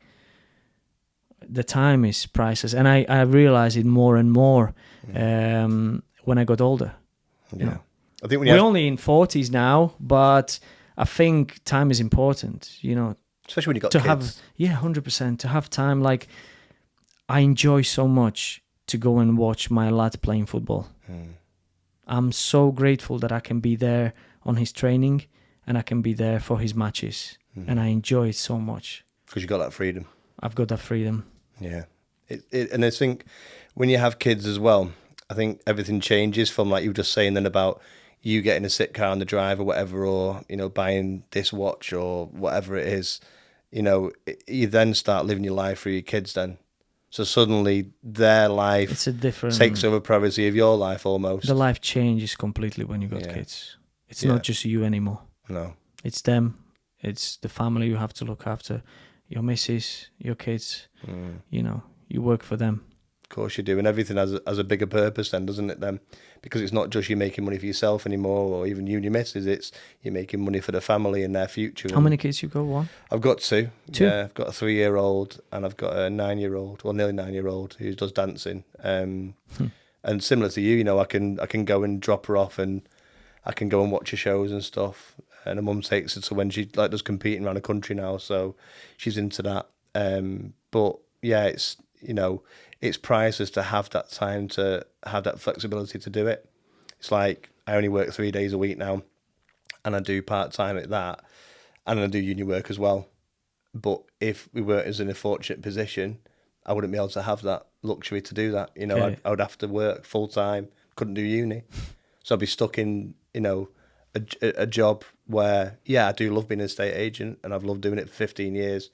A: the time is priceless, and I realize it more and more when I got older.
B: Yeah, I think
A: we're only in 40s now, but I think time is important.
B: Especially when you got kids.
A: 100%. To have time, like I enjoy so much to go and watch my lad playing football. I'm so grateful that I can be there on his training and I can be there for his matches. And I enjoy it so much.
B: Because you got that freedom.
A: I've got that freedom.
B: Yeah. And I think when you have kids as well, I think everything changes from, like you were just saying then, about you getting a sit car on the drive or whatever, or, you know, buying this watch or whatever it is. You know, you then start living your life through your kids then. So suddenly their life takes over priority of your life almost.
A: The life changes completely when you got kids. It's not just you anymore.
B: No.
A: It's them. It's the family you have to look after. Your missus, your kids. You know, you work for them.
B: Of course you do. And everything has a bigger purpose then, doesn't it then? Because it's not just you making money for yourself anymore, or even you and your missus. It's you're making money for the family and their future.
A: How many kids you got? One?
B: I've got two.
A: Two?
B: Yeah, I've got a 3-year-old and I've got a 9-year-old, well, nearly 9-year-old, who does dancing. And similar to you, you know, I can go and drop her off and I can go and watch her shows and stuff. And her mum takes her to when she like does competing around the country now, so she's into that. But yeah, it's, you know, it's priceless to have that time, to have that flexibility to do it. It's like I only work 3 days a week now, and I do part time at that, and I do uni work as well. But if we weren't as in a fortunate position, I wouldn't be able to have that luxury to do that. You know, I would have to work full time, couldn't do uni, so I'd be stuck in, you know, a job where, yeah, I do love being an estate agent and I've loved doing it for 15 years,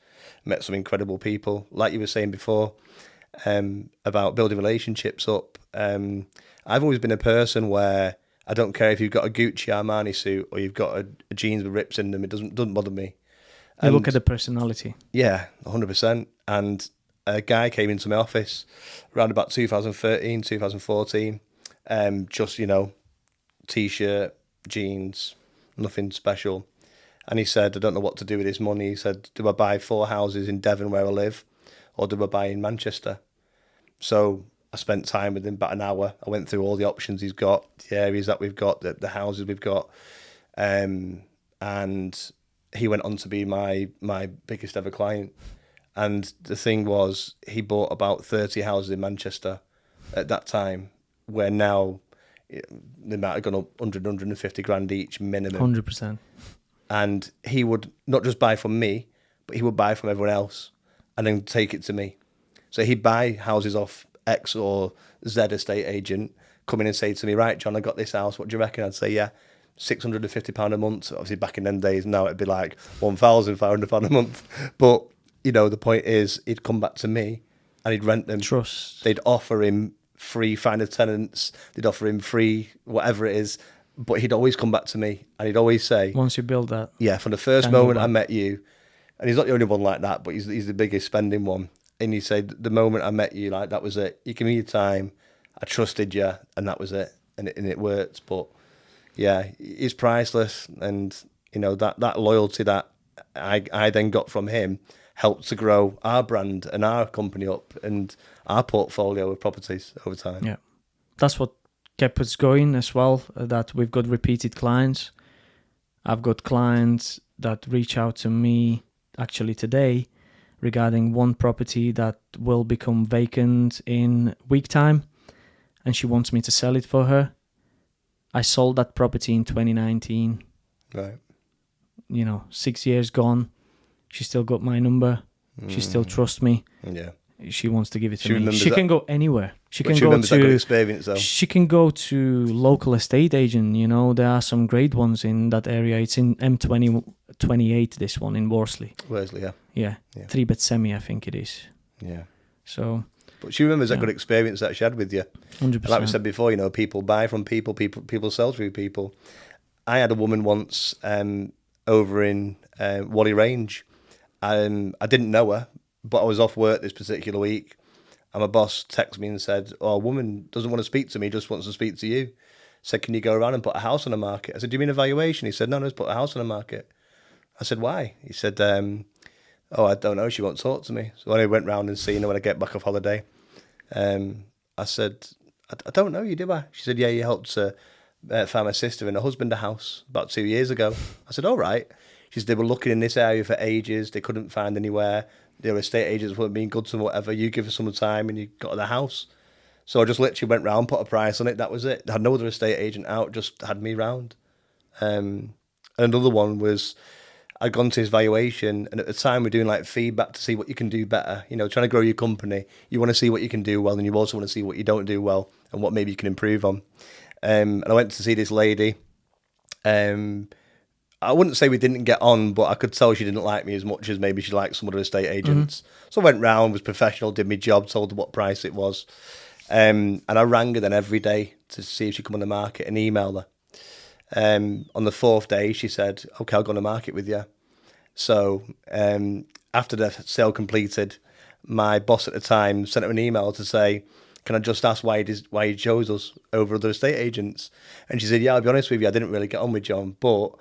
B: met some incredible people, like you were saying before, about building relationships up. I've always been a person where I don't care if you've got a Gucci Armani suit or you've got a jeans with rips in them, it doesn't bother me.
A: You look at the personality.
B: Yeah, 100%. And a guy came into my office around about 2013, 2014, just, you know, t-shirt, jeans, nothing special. And he said, I don't know what to do with this money. He said, do I buy 4 houses in Devon where I live, or do I buy in Manchester? So I spent time with him, about an hour. I went through all the options he's got, the areas that we've got, the houses we've got. And he went on to be my biggest ever client. And the thing was, he bought about 30 houses in Manchester at that time, where now they might have gone up 150 grand each minimum.
A: 100%.
B: And he would not just buy from me, but he would buy from everyone else and then take it to me. So he'd buy houses off X or Z estate agent, come in and say to me, right, John, I got this house, what do you reckon? I'd say, yeah, £650 a month. Obviously back in them days, now it'd be like £1,500 a month. But, you know, the point is, he'd come back to me and he'd rent them.
A: Trust.
B: They'd offer him free find of tenants, they'd offer him free whatever it is, but he'd always come back to me and he'd always say,
A: once you build that,
B: yeah, from the first moment I met you, and he's not the only one like that, but he's the biggest spending one, and he said, the moment I met you, like, that was it, you give me your time, I trusted you, and that was it, and it worked. But yeah, it's priceless. And you know, that loyalty that I then got from him helped to grow our brand and our company up and our portfolio of properties over time.
A: Yeah, that's what kept us going as well, that we've got repeated clients. I've got clients that reach out to me actually today regarding one property that will become vacant in a week time, and she wants me to sell it for her. I sold that property in 2019.
B: Right.
A: You know, 6 years gone. She still got my number. She still trusts me.
B: Yeah.
A: She wants to give it to me. She
B: that.
A: can go anywhere. She can
B: remembers that good experience, though.
A: She can go to local estate agent. You know, there are some great ones in that area. It's in M28. This one in Worsley.
B: Worsley, yeah.
A: Yeah. 3-bed semi, I think it is.
B: Yeah.
A: So.
B: But she remembers that good experience that she had with you.
A: 100%.
B: Like we said before, you know, people buy from people sell through people. I had a woman once over in Wally Range. I didn't know her, but I was off work this particular week, and my boss texted me and said, "Oh, a woman doesn't want to speak to me, just wants to speak to you." Said, "Can you go around and put a house on the market?" I said, "Do you mean a valuation?" He said, "No, just put a house on the market." I said, "Why?" He said, "Oh, I don't know. She won't talk to me." So when I went round and seen her when I get back off holiday, I said, I don't know you, do I? She said, "Yeah, you helped find my sister and her husband a house about 2 years ago." I said, "All right." She said, "They were looking in this area for ages. They couldn't find anywhere. The estate agents weren't being good to them, whatever. You give us some time and you got to the house. So I just literally went round, put a price on it. That was it. I had no other estate agent out, just had me round. Another one was I'd gone to his valuation, and at the time we're doing like feedback to see what you can do better. You know, trying to grow your company. You want to see what you can do well, and you also want to see what you don't do well and what maybe you can improve on. And I went to see this lady. I wouldn't say we didn't get on, but I could tell she didn't like me as much as maybe she liked some other estate agents. So I went round, was professional, did my job, told her what price it was. And I rang her then every day to see if she'd come on the market and email her. On the fourth day, she said, okay, I'll go on the market with you. So after the sale completed, my boss at the time sent her an email to say, can I just ask why he chose us over other estate agents? And she said, yeah, I'll be honest with you, I didn't really get on with John, but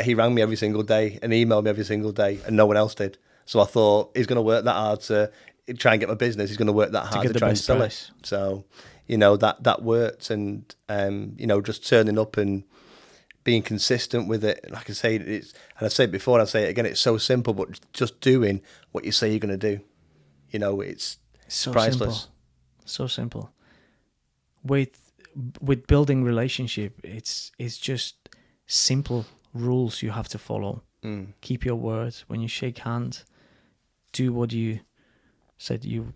B: he rang me every single day and emailed me every single day, and no one else did. So I thought, he's going to work that hard to try and get my business. He's going to work that hard to try and sell it. So, you know, that worked. And, you know, just turning up and being consistent with it. Like I say, and I said it before and I say it again, it's so simple, but just doing what you say you're going to do. You know, it's
A: so
B: priceless.
A: Simple. So simple. With building relationship, it's just simple rules you have to follow. Keep your word. When you shake hands, do what you said you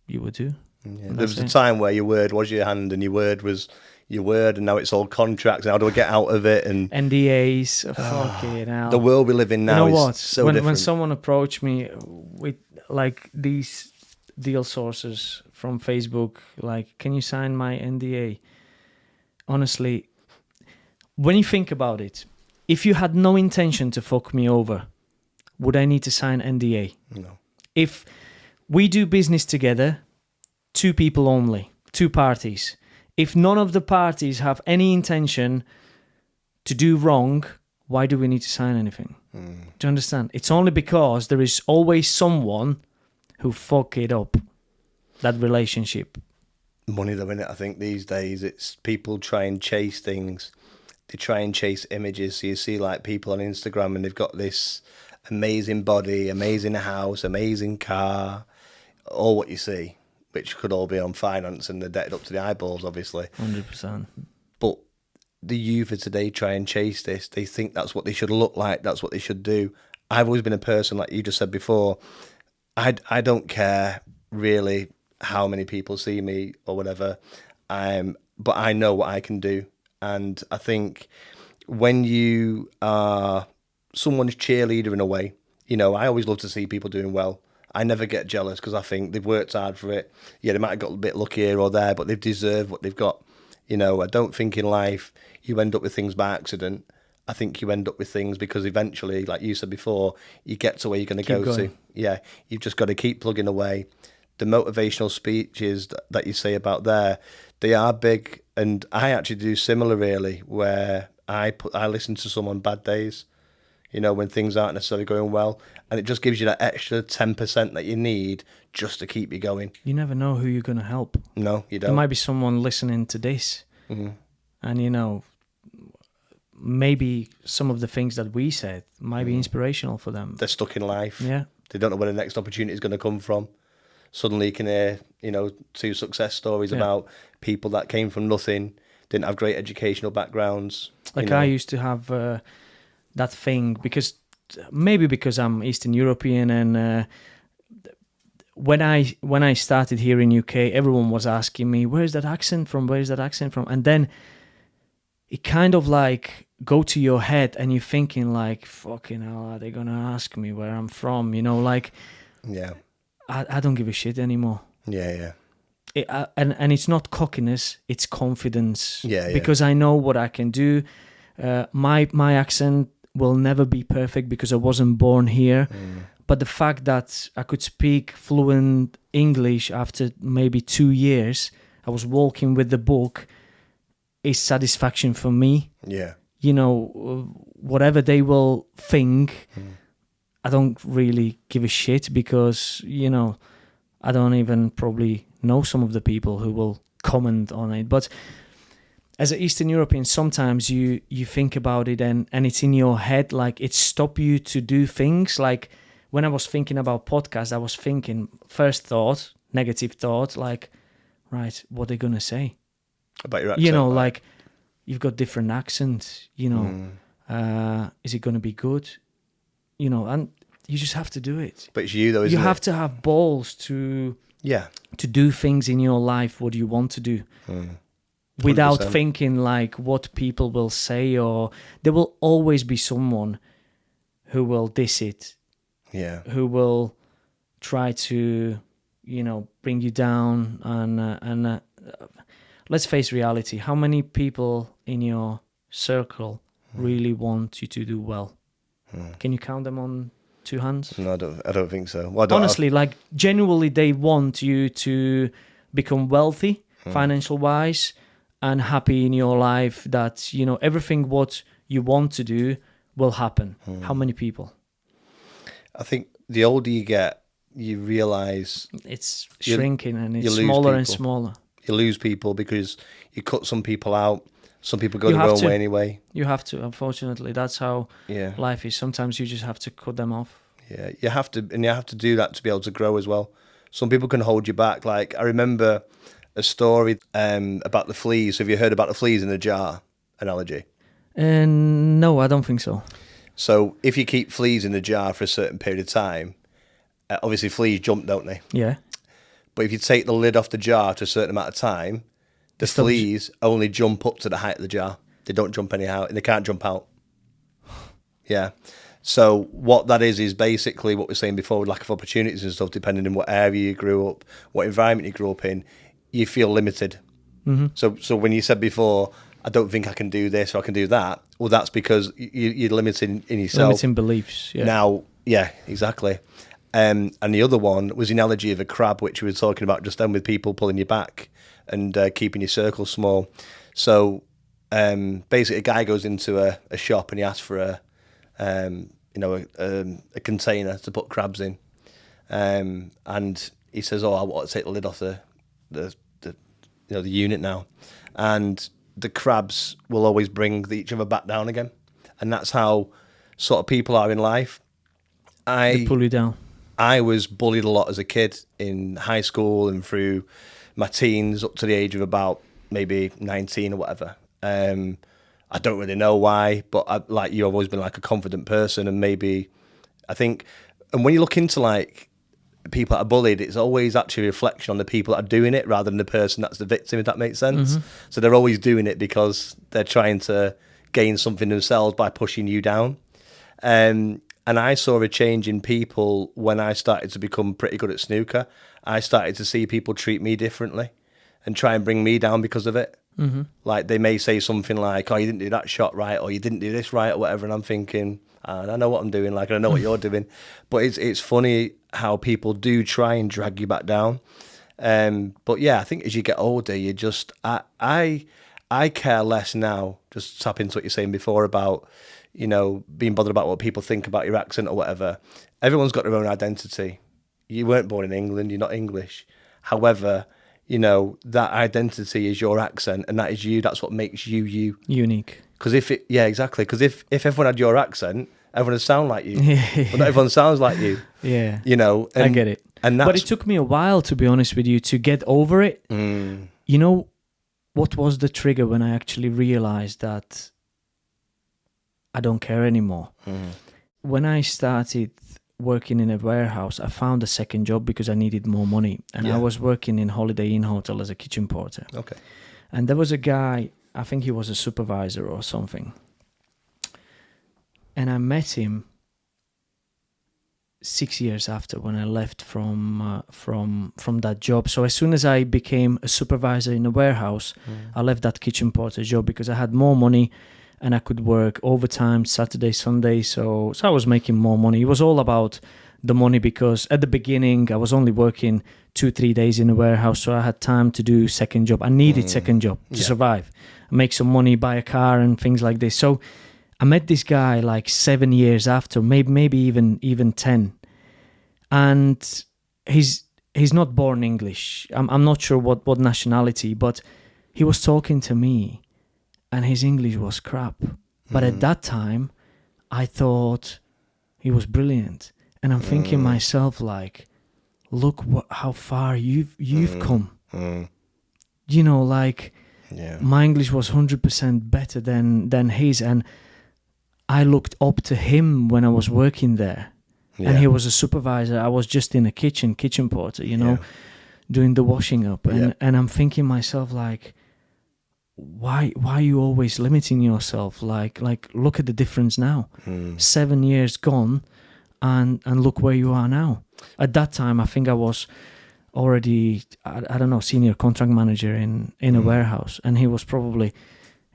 A: would do.
B: Yeah. There was a time where your word was your hand and your word was your word, and now it's all contracts. How do I get out of it? And
A: NDAs. Fucking hell.
B: The world we live in now is so different.
A: When someone approached me with like these deal sources from Facebook, like, can you sign my NDA? Honestly, when you think about it, if you had no intention to fuck me over, would I need to sign NDA?
B: No.
A: If we do business together, two people only, two parties. If none of the parties have any intention to do wrong, why do we need to sign anything? Do you understand? It's only because there is always someone who fuck it up, that relationship.
B: Money though, innit? I think these days it's people try and chase things. They try and chase images. So you see like people on Instagram and they've got this amazing body, amazing house, amazing car, all what you see, which could all be on finance and they're debted up to the eyeballs, obviously.
A: 100%.
B: But the youth of today try and chase this. They think that's what they should look like. That's what they should do. I've always been a person, like you just said before, I don't care really how many people see me or whatever, but I know what I can do. And I think when you are someone's cheerleader in a way, you know, I always love to see people doing well. I never get jealous because I think they've worked hard for it. Yeah, they might have got a bit lucky here or there, but they've deserved what they've got. You know, I don't think in life you end up with things by accident. I think you end up with things because eventually, like you said before, you get to where you're going to go to. Yeah, you've just got to keep plugging away. The motivational speeches that you say about there, they are big. And I actually do similar, really, where I listen to some on bad days, you know, when things aren't necessarily going well. And it just gives you that extra 10% that you need just to keep you going.
A: You never know who you're going to help.
B: No, you don't.
A: There might be someone listening to this. And, you know, maybe some of the things that we said might be inspirational for them.
B: They're stuck in life.
A: Yeah.
B: They don't know where the next opportunity is going to come from. Suddenly you can hear, you know, 2 success stories about people that came from nothing, didn't have great educational backgrounds.
A: Like I used to have that thing because I'm Eastern European, and when I started here in UK, everyone was asking me, where's that accent from? And then it kind of like go to your head and you're thinking like, fucking hell, are they going to ask me where I'm from? You know, like, yeah, I don't give a shit anymore.
B: Yeah.
A: And it's not cockiness, it's confidence.
B: Yeah.
A: Because I know what I can do. My accent will never be perfect because I wasn't born here. But the fact that I could speak fluent English after maybe 2 years, I was walking with the book, is satisfaction for me.
B: Yeah.
A: You know, whatever they will think, I don't really give a shit because, you know, I don't even probably know some of the people who will comment on it. But as an Eastern European, sometimes you think about it and it's in your head, like it stops you to do things. Like when I was thinking about podcasts, I was thinking, first thought, negative thought, like, right, what are they going to say?
B: About your accent?
A: You know, like, you've got different accents, you know, is it going to be good? You know, and you just have to do it.
B: But it's you though, isn't it?
A: You have to have balls to do things in your life what you want to do.
B: 100%.
A: Without thinking like what people will say, or there will always be someone who will diss it, who will try to, you know, bring you down. And let's face reality, how many people in your circle really want you to do well? Can you count them on 2 hands?
B: No, I don't think so. Well,
A: honestly, like genuinely they want you to become wealthy financial wise and happy in your life, that, you know, everything what you want to do will happen. How many people?
B: I think the older you get, you realise
A: it's shrinking and it's smaller and smaller.
B: You lose people because you cut some people out. Some people go their own way anyway.
A: You have to, unfortunately. That's how life is. Sometimes you just have to cut them off.
B: Yeah, you have to, and you have to do that to be able to grow as well. Some people can hold you back. Like, I remember a story about the fleas. Have you heard about the fleas in a jar analogy?
A: No, I don't think so.
B: So if you keep fleas in the jar for a certain period of time, obviously fleas jump, don't they?
A: Yeah.
B: But if you take the lid off the jar to a certain amount of time, the fleas only jump up to the height of the jar. They don't jump anyhow, and they can't jump out. Yeah. So what that is basically what we were saying before, with lack of opportunities and stuff, depending on what area you grew up, what environment you grew up in, you feel limited. So when you said before, I don't think I can do this or I can do that, well, that's because you're limited in yourself.
A: Limiting beliefs, yeah.
B: Now, yeah, exactly. And the other one was the analogy of a crab, which we were talking about just then, with people pulling you back and keeping your circle small. So basically a guy goes into a shop and he asks for a container to put crabs in, and he says, "Oh, I want to take the lid off the unit now," and the crabs will always bring each other back down again, and that's how sort of people are in life.
A: They pull you down.
B: I was bullied a lot as a kid in high school and through my teens up to the age of about maybe 19 or whatever. I don't really know why, but I've always been like a confident person, and maybe I think, and when you look into like people that are bullied, it's always actually a reflection on the people that are doing it rather than the person that's the victim, if that makes sense. So they're always doing it because they're trying to gain something themselves by pushing you down. And I saw a change in people when I started to become pretty good at snooker. I started to see people treat me differently and try and bring me down because of it. Like they may say something like, "Oh, you didn't do that shot right," or "You didn't do this right," or whatever, and I'm thinking, I know what I'm doing, like, and I know what you're doing. But it's funny how people do try and drag you back down. But yeah, I think as you get older, you just I care less now. Just tap into what you're saying before about, you know, being bothered about what people think about your accent or whatever. Everyone's got their own identity. You weren't born in England. You're not English. However, you know, that identity is your accent, and that is you. That's what makes you you.
A: Unique.
B: Because exactly. Because if everyone had your accent, everyone would sound like you. But not everyone sounds like you.
A: Yeah.
B: You know.
A: I get it. But it took me a while, to be honest with you, to get over it. You know, what was the trigger when I actually realized that I don't care anymore? When I started working in a warehouse, I found a second job because I needed more money, and I was working in Holiday Inn Hotel as a kitchen porter. Okay. And there was a guy, I think he was a supervisor or something, and I met him 6 years after, when I left from that job. So as soon as I became a supervisor in a warehouse, I left that kitchen porter job because I had more money and I could work overtime Saturday, Sunday. So I was making more money. It was all about the money, because at the beginning I was only working 2-3 days in a warehouse, so I had time to do second job. I needed second job to survive, make some money, buy a car and things like this. So I met this guy like 7 years after, maybe even 10, and he's not born English. I'm not sure what nationality, but he was talking to me, and his English was crap. But at that time, I thought he was brilliant. And I'm thinking myself, like, look how far you've come. You know, like, my English was 100% better than his, and I looked up to him when I was working there. And he was a supervisor. I was just in a kitchen porter, you know, doing the washing up. And I'm thinking myself, like, why are you always limiting yourself? Like look at the difference now. 7 years gone, and look where you are now. At that time, I think I was already, I don't know, senior contract manager in a warehouse. And he was probably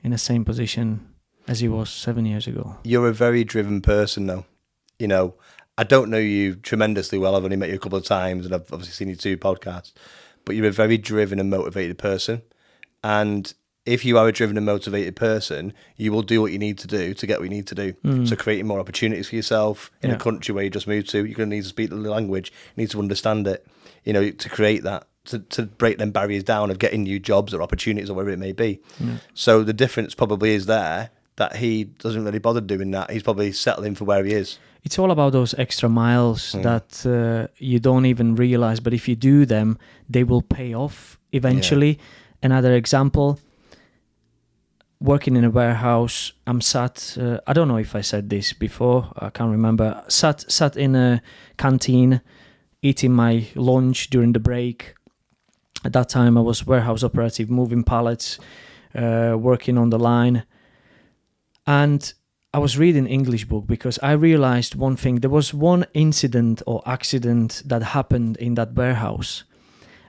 A: in the same position as he was 7 years ago.
B: You're a very driven person, though. You know, I don't know you tremendously well. I've only met you a couple of times, and I've obviously seen you 2 podcasts. But you're a very driven and motivated person. And if you are a driven and motivated person, you will do what you need to do to get what you need to do. So creating more opportunities for yourself in a country where you just moved to, you're going to need to speak the language. You need to understand it, you know, to create that, to break them barriers down of getting new jobs or opportunities or whatever it may be. So the difference probably is there that he doesn't really bother doing that. He's probably settling for where he is.
A: It's all about those extra miles that you don't even realize, but if you do them, they will pay off eventually. Another example, working in a warehouse, I'm sat, I don't know if I said this before, I can't remember, sat in a canteen, eating my lunch during the break. At that time, I was warehouse operative, moving pallets, working on the line. And I was reading English book because I realized one thing. There was one incident or accident that happened in that warehouse.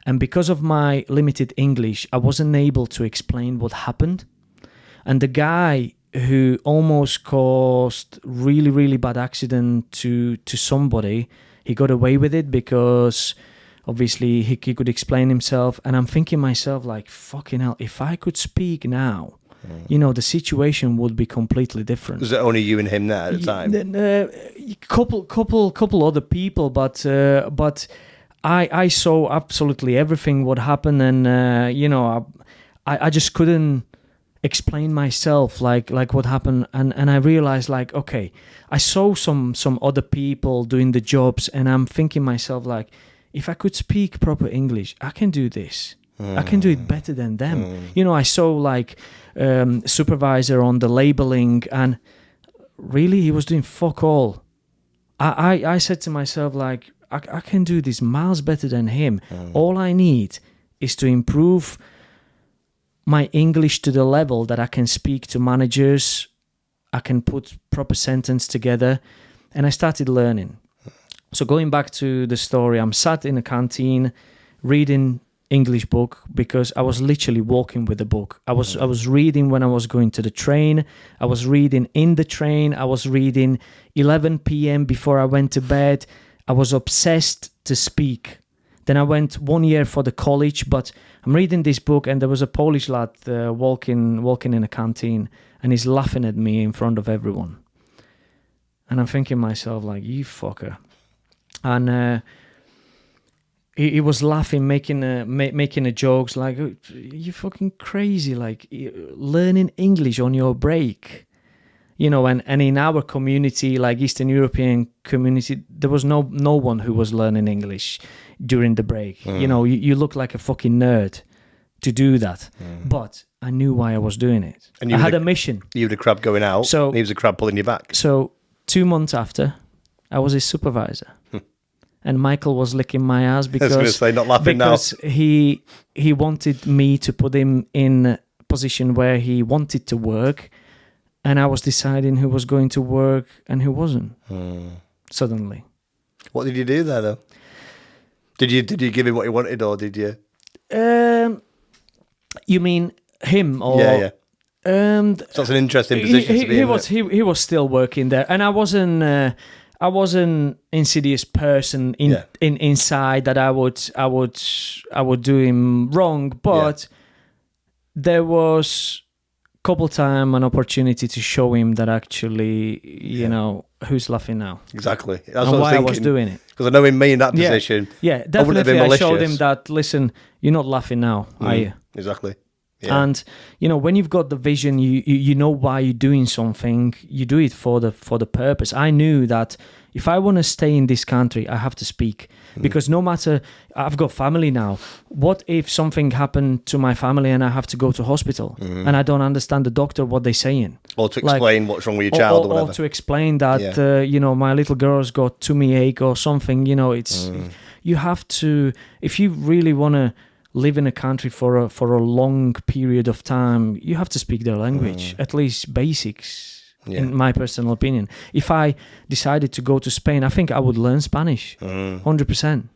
A: And because of my limited English, I wasn't able to explain what happened. And the guy who almost caused really, really bad accident to somebody, he got away with it because obviously he could explain himself. And I'm thinking myself, like, fucking hell, if I could speak now, you know, the situation would be completely different.
B: Was it only you and him there at the time?
A: Couple other people, but I saw absolutely everything what happened, and you know, I just couldn't explain myself like what happened, and I realized, like, okay, I saw some other people doing the jobs, and I'm thinking myself, like, if I could speak proper English, I can do this. I can do it better than them. You know, I saw, like, supervisor on the labeling, and really he was doing fuck all. I said to myself, like, I can do this miles better than him. All I need is to improve my English to the level that I can speak to managers, I can put proper sentence together, and I started learning. So going back to the story, I'm sat in a canteen reading English book because I was literally walking with the book. I was reading when I was going to the train. I was reading in the train. I was reading 11 p.m. before I went to bed. I was obsessed to speak. Then I went 1 year for the college, but I'm reading this book, and there was a Polish lad walking in a canteen, and he's laughing at me in front of everyone. And I'm thinking myself, like, you fucker. And he was laughing, making a jokes, like, oh, you fucking crazy, like, learning English on your break. You know, and in our community, like Eastern European community, there was no one who was learning English during the break. You know, you look like a fucking nerd to do that. But I knew why I was doing it. And I had a mission.
B: You were the crab going out,
A: so
B: he was the crab pulling you back.
A: So 2 months after, I was his supervisor. And Michael was licking my ass because,
B: I was going to say, not laughing
A: because he wanted me to put him in a position where he wanted to work, and I was deciding who was going to work and who wasn't. Suddenly.
B: What did you do there, though? Did you give him what he wanted, or did you?
A: You mean him, or
B: yeah? So that's an interesting position to be in.
A: He was still working there, and I wasn't insidious person inside that I would do him wrong, but there was couple time an opportunity to show him that actually, you know, who's laughing now.
B: Exactly. That's
A: and
B: what
A: why
B: I
A: was doing it.
B: Because I know in me in that position,
A: yeah, definitely I showed him that, listen, you're not laughing now, are you?
B: Exactly. Yeah.
A: And, you know, when you've got the vision, you know why you're doing something, you do it for the purpose. I knew that if I want to stay in this country, I have to speak. Because no matter, I've got family now. What if something happened to my family and I have to go to hospital and I don't understand the doctor, what they're saying?
B: Or to explain what's wrong with your child or whatever.
A: Or to explain that, my little girl's got tummy ache or something, it's, you have to, if you really want to live in a country for a long period of time, you have to speak their language, at least basics. In my personal opinion, if I decided to go to Spain, I think I would learn Spanish, 100%.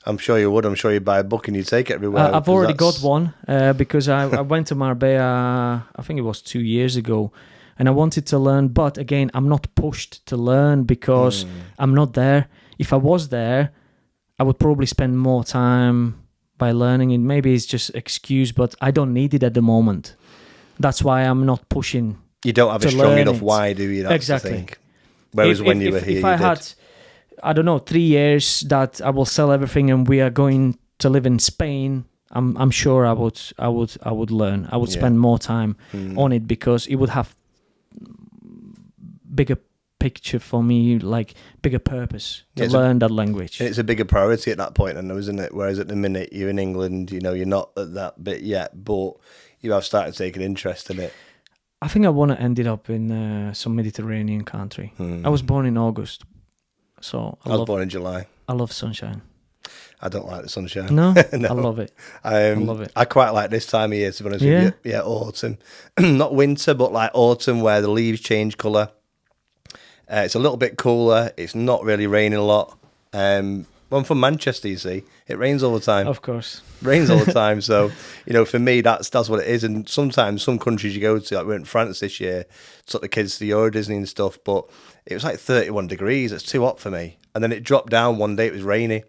B: I'm sure you would. I'm sure you'd buy a book and you'd take it everywhere.
A: I've already got one because I went to Marbella, I think it was 2 years ago, and I wanted to learn, but again, I'm not pushed to learn because I'm not there. If I was there, I would probably spend more time by learning it. Maybe it's just excuse, but I don't need it at the moment. That's why I'm not pushing.
B: You don't have a strong enough why, do you? That's
A: exactly.
B: The thing. Whereas when you were here,
A: if I had, I don't know, 3 years that I will sell everything and we are going to live in Spain, I'm sure I would learn. I would spend more time on it because it would have bigger picture for me, like bigger purpose to learn that language.
B: It's a bigger priority at that point, isn't it? Whereas at the minute you're in England, you're not at that bit yet, but you have started taking interest in it.
A: I think I want to end it up in some Mediterranean country. I was born in August, so
B: I was born in July.
A: I love sunshine.
B: I don't like the sunshine.
A: No?
B: No.
A: I love it.
B: I love it. I quite like this time of year, to be honest with you. Yeah, autumn. Not winter, but like autumn where the leaves change colour. It's a little bit cooler. It's not really raining a lot. I'm from Manchester, you see. It rains all the time.
A: Of course.
B: Rains all the time. So, for me, that's what it is. And sometimes some countries you go to, like we went to France this year, took the kids to Euro Disney and stuff, but it was like 31 degrees. It's too hot for me. And then it dropped down one day. It was rainy.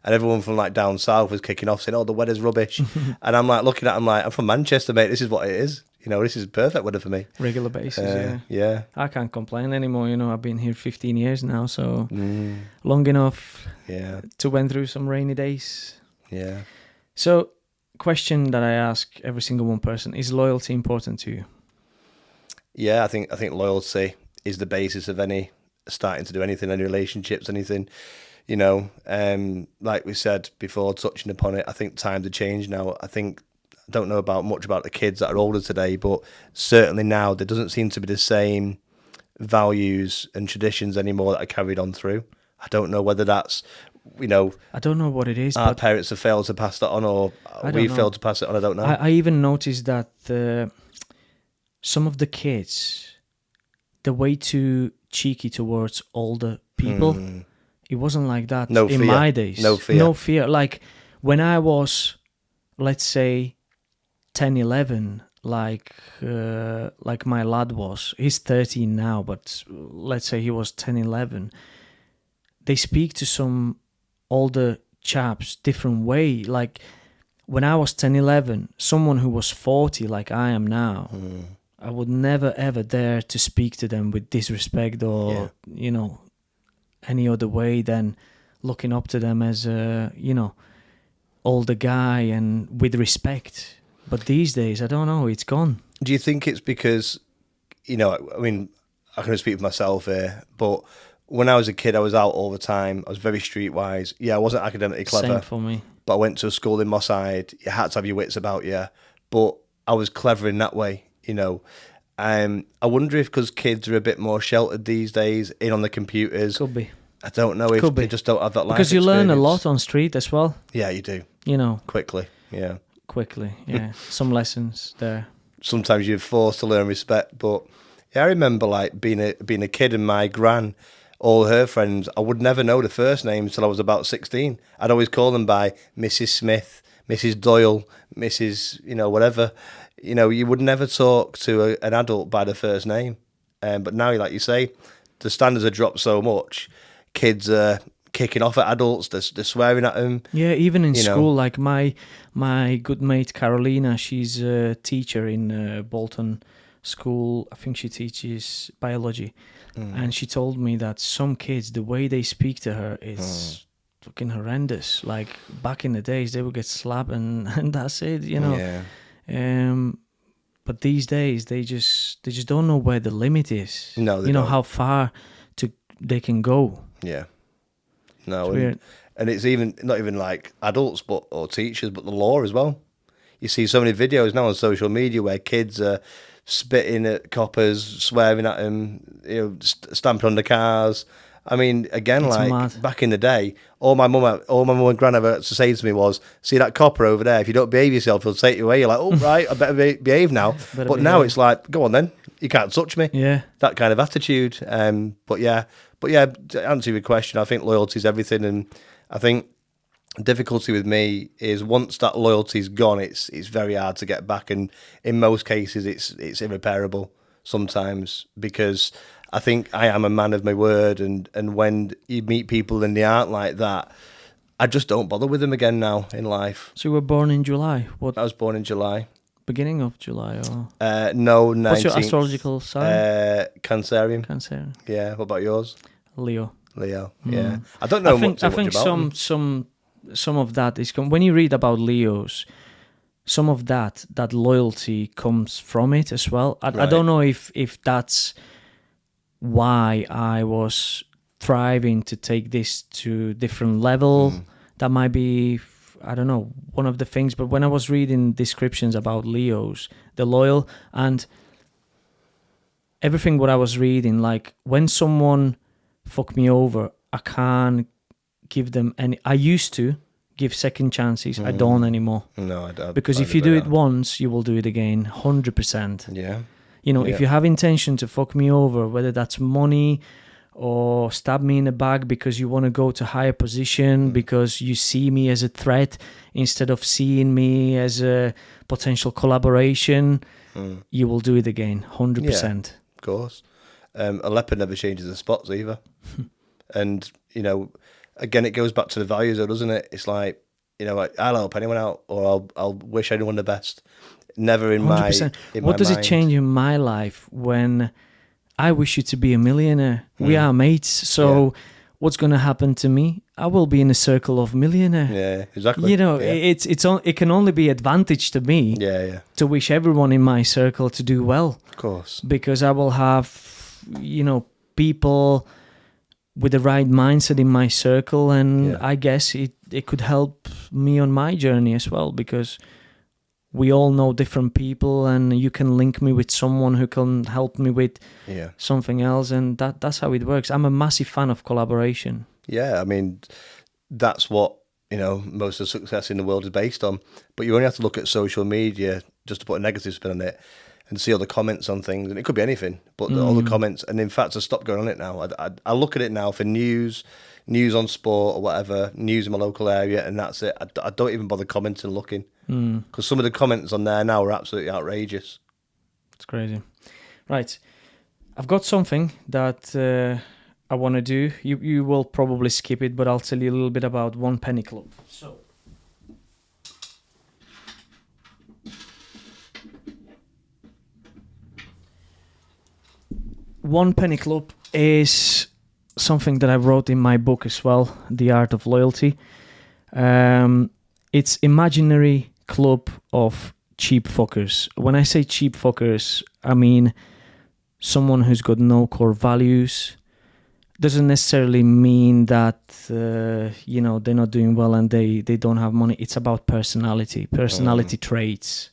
B: And everyone from like down south was kicking off saying, the weather's rubbish. And I'm like looking at them like, I'm from Manchester, mate. This is what it is. This is perfect weather for me.
A: Regular basis,
B: yeah.
A: I can't complain anymore. I've been here 15 years now, so long enough to went through some rainy days.
B: Yeah.
A: So, question that I ask every single one person, is loyalty important to you?
B: Yeah, I think loyalty is the basis of any starting to do anything, any relationships, anything. Like we said before, touching upon it, I think times have changed now. I don't know much about the kids that are older today, but certainly now there doesn't seem to be the same values and traditions anymore that are carried on through. I don't know whether that's,
A: I don't know what it is.
B: Our parents have failed to pass that on, or we failed to pass it on. I don't know.
A: I even noticed that some of the kids, they're way too cheeky towards older people. It wasn't like that in my days.
B: No fear.
A: No fear. Like when I was, let's say, 10, 11, like my lad was. He's 13 now, but let's say he was 10, 11. They speak to some older chaps different way. Like when I was 10, 11, someone who was 40 like I am now, I would never ever dare to speak to them with disrespect or, any other way than looking up to them as a, older guy and with respect. But these days, I don't know, it's gone.
B: Do you think it's because, I can only speak for myself here, but when I was a kid, I was out all the time. I was very streetwise. Yeah, I wasn't academically clever.
A: Same for me.
B: But I went to a school in Moss Side. You had to have your wits about you. But I was clever in that way, I wonder if because kids are a bit more sheltered these days, in on the computers.
A: Could be.
B: I don't know if they just don't have that life
A: because you
B: experience.
A: learn a lot on street as well.
B: Yeah, you do. Quickly, yeah. Some lessons there. Sometimes you're forced to learn respect, but yeah, I remember like being a kid and my gran, all her friends, I would never know the first names till I was about 16. I'd always call them by Mrs. Smith, Mrs. Doyle, Mrs. Whatever. You would never talk to an adult by the first name. But now, like you say, the standards have dropped so much. Kids are kicking off at adults, they're swearing at them. Yeah, even in school, like my good mate Carolina, she's a teacher in Bolton School. I think she teaches biology. And she told me that some kids, the way they speak to her is fucking horrendous. Like back in the days, they would get slapped and that's it, Yeah. But these days, they just don't know where the limit is. No, they don't. How far they can go. Yeah. No,
A: It's weird.
B: and it's even not even like adults, or teachers, but the law as well. You see so many videos now on social media where kids are spitting at coppers, swearing at them, stamping on the cars. I mean, again,
A: It's
B: like
A: mad.
B: back in the day, all my mum and gran ever had to say to me was, "See that copper over there? If you don't behave yourself, he'll take you away." You're like, "Oh right, I better behave now."
A: Better
B: But now
A: behave.
B: it's like, "Go on then, you can't touch me."
A: Yeah.
B: That kind of attitude. But yeah, to answer your question, I think loyalty is everything, and I think difficulty with me is once that loyalty's gone, it's very hard to get back, and in most cases, it's irreparable sometimes, because I think I am a man of my word, and when you meet people and they aren't like that, I just don't bother with them again now in life.
A: So you were born in July. What,
B: I was born in July.
A: beginning of July or?
B: No, 19th.
A: What's your astrological sign?
B: Cancerian.
A: Cancer.
B: Yeah. What about yours?
A: Leo.
B: Leo. Yeah. I don't know much about them.
A: some of that is when you read about Leos, some of that loyalty comes from it as well. I
B: Right.
A: don't know if that's why I was thriving to take this to different level. That might be, I don't know, one of the things. But when I was reading descriptions about Leos, the loyal, and everything what I was reading, like when someone fuck me over, I can't give them any. I used to give second chances. I don't anymore.
B: No, I don't.
A: Because if you do it once, you will do it again, 100%.
B: Yeah.
A: If you have intention to fuck me over, whether that's money or stab me in the back because you want to go to higher position, because you see me as a threat instead of seeing me as a potential collaboration, you will do it again, 100%.
B: Yeah, of course. A leopard never changes the spots either. And, again, it goes back to the values, though, doesn't it? It's like, I'll help anyone out, or I'll wish anyone the best. Never in
A: 100%. What does it change in my life when I wish you to be a millionaire? We are mates, so what's going to happen to me? I will be in a circle of millionaire.
B: Yeah, exactly.
A: It can only be advantage to me.
B: Yeah.
A: To wish everyone in my circle to do well.
B: Of course.
A: Because I will have, people with the right mindset in my circle, and I guess it could help me on my journey as well, because we all know different people, and you can link me with someone who can help me with something else, and that's how it works. I'm a massive fan of collaboration.
B: Yeah, I mean, that's what, most of the success in the world is based on. But you only have to look at social media just to put a negative spin on it and see all the comments on things, and it could be anything, but all the comments, and in fact, I stopped going on it now. I look at it now for news on sport or whatever, news in my local area, and that's it. I don't even bother commenting and looking, because some of the comments on there now are absolutely outrageous.
A: It's crazy. Right, I've got something that I want to do. You will probably skip it, but I'll tell you a little bit about One Penny Club. So, One Penny Club is something that I wrote in my book as well, The Art of Loyalty. It's imaginary club of cheap fuckers. When I say cheap fuckers, I mean someone who's got no core values. Doesn't necessarily mean that they're not doing well and they don't have money. It's about personality traits.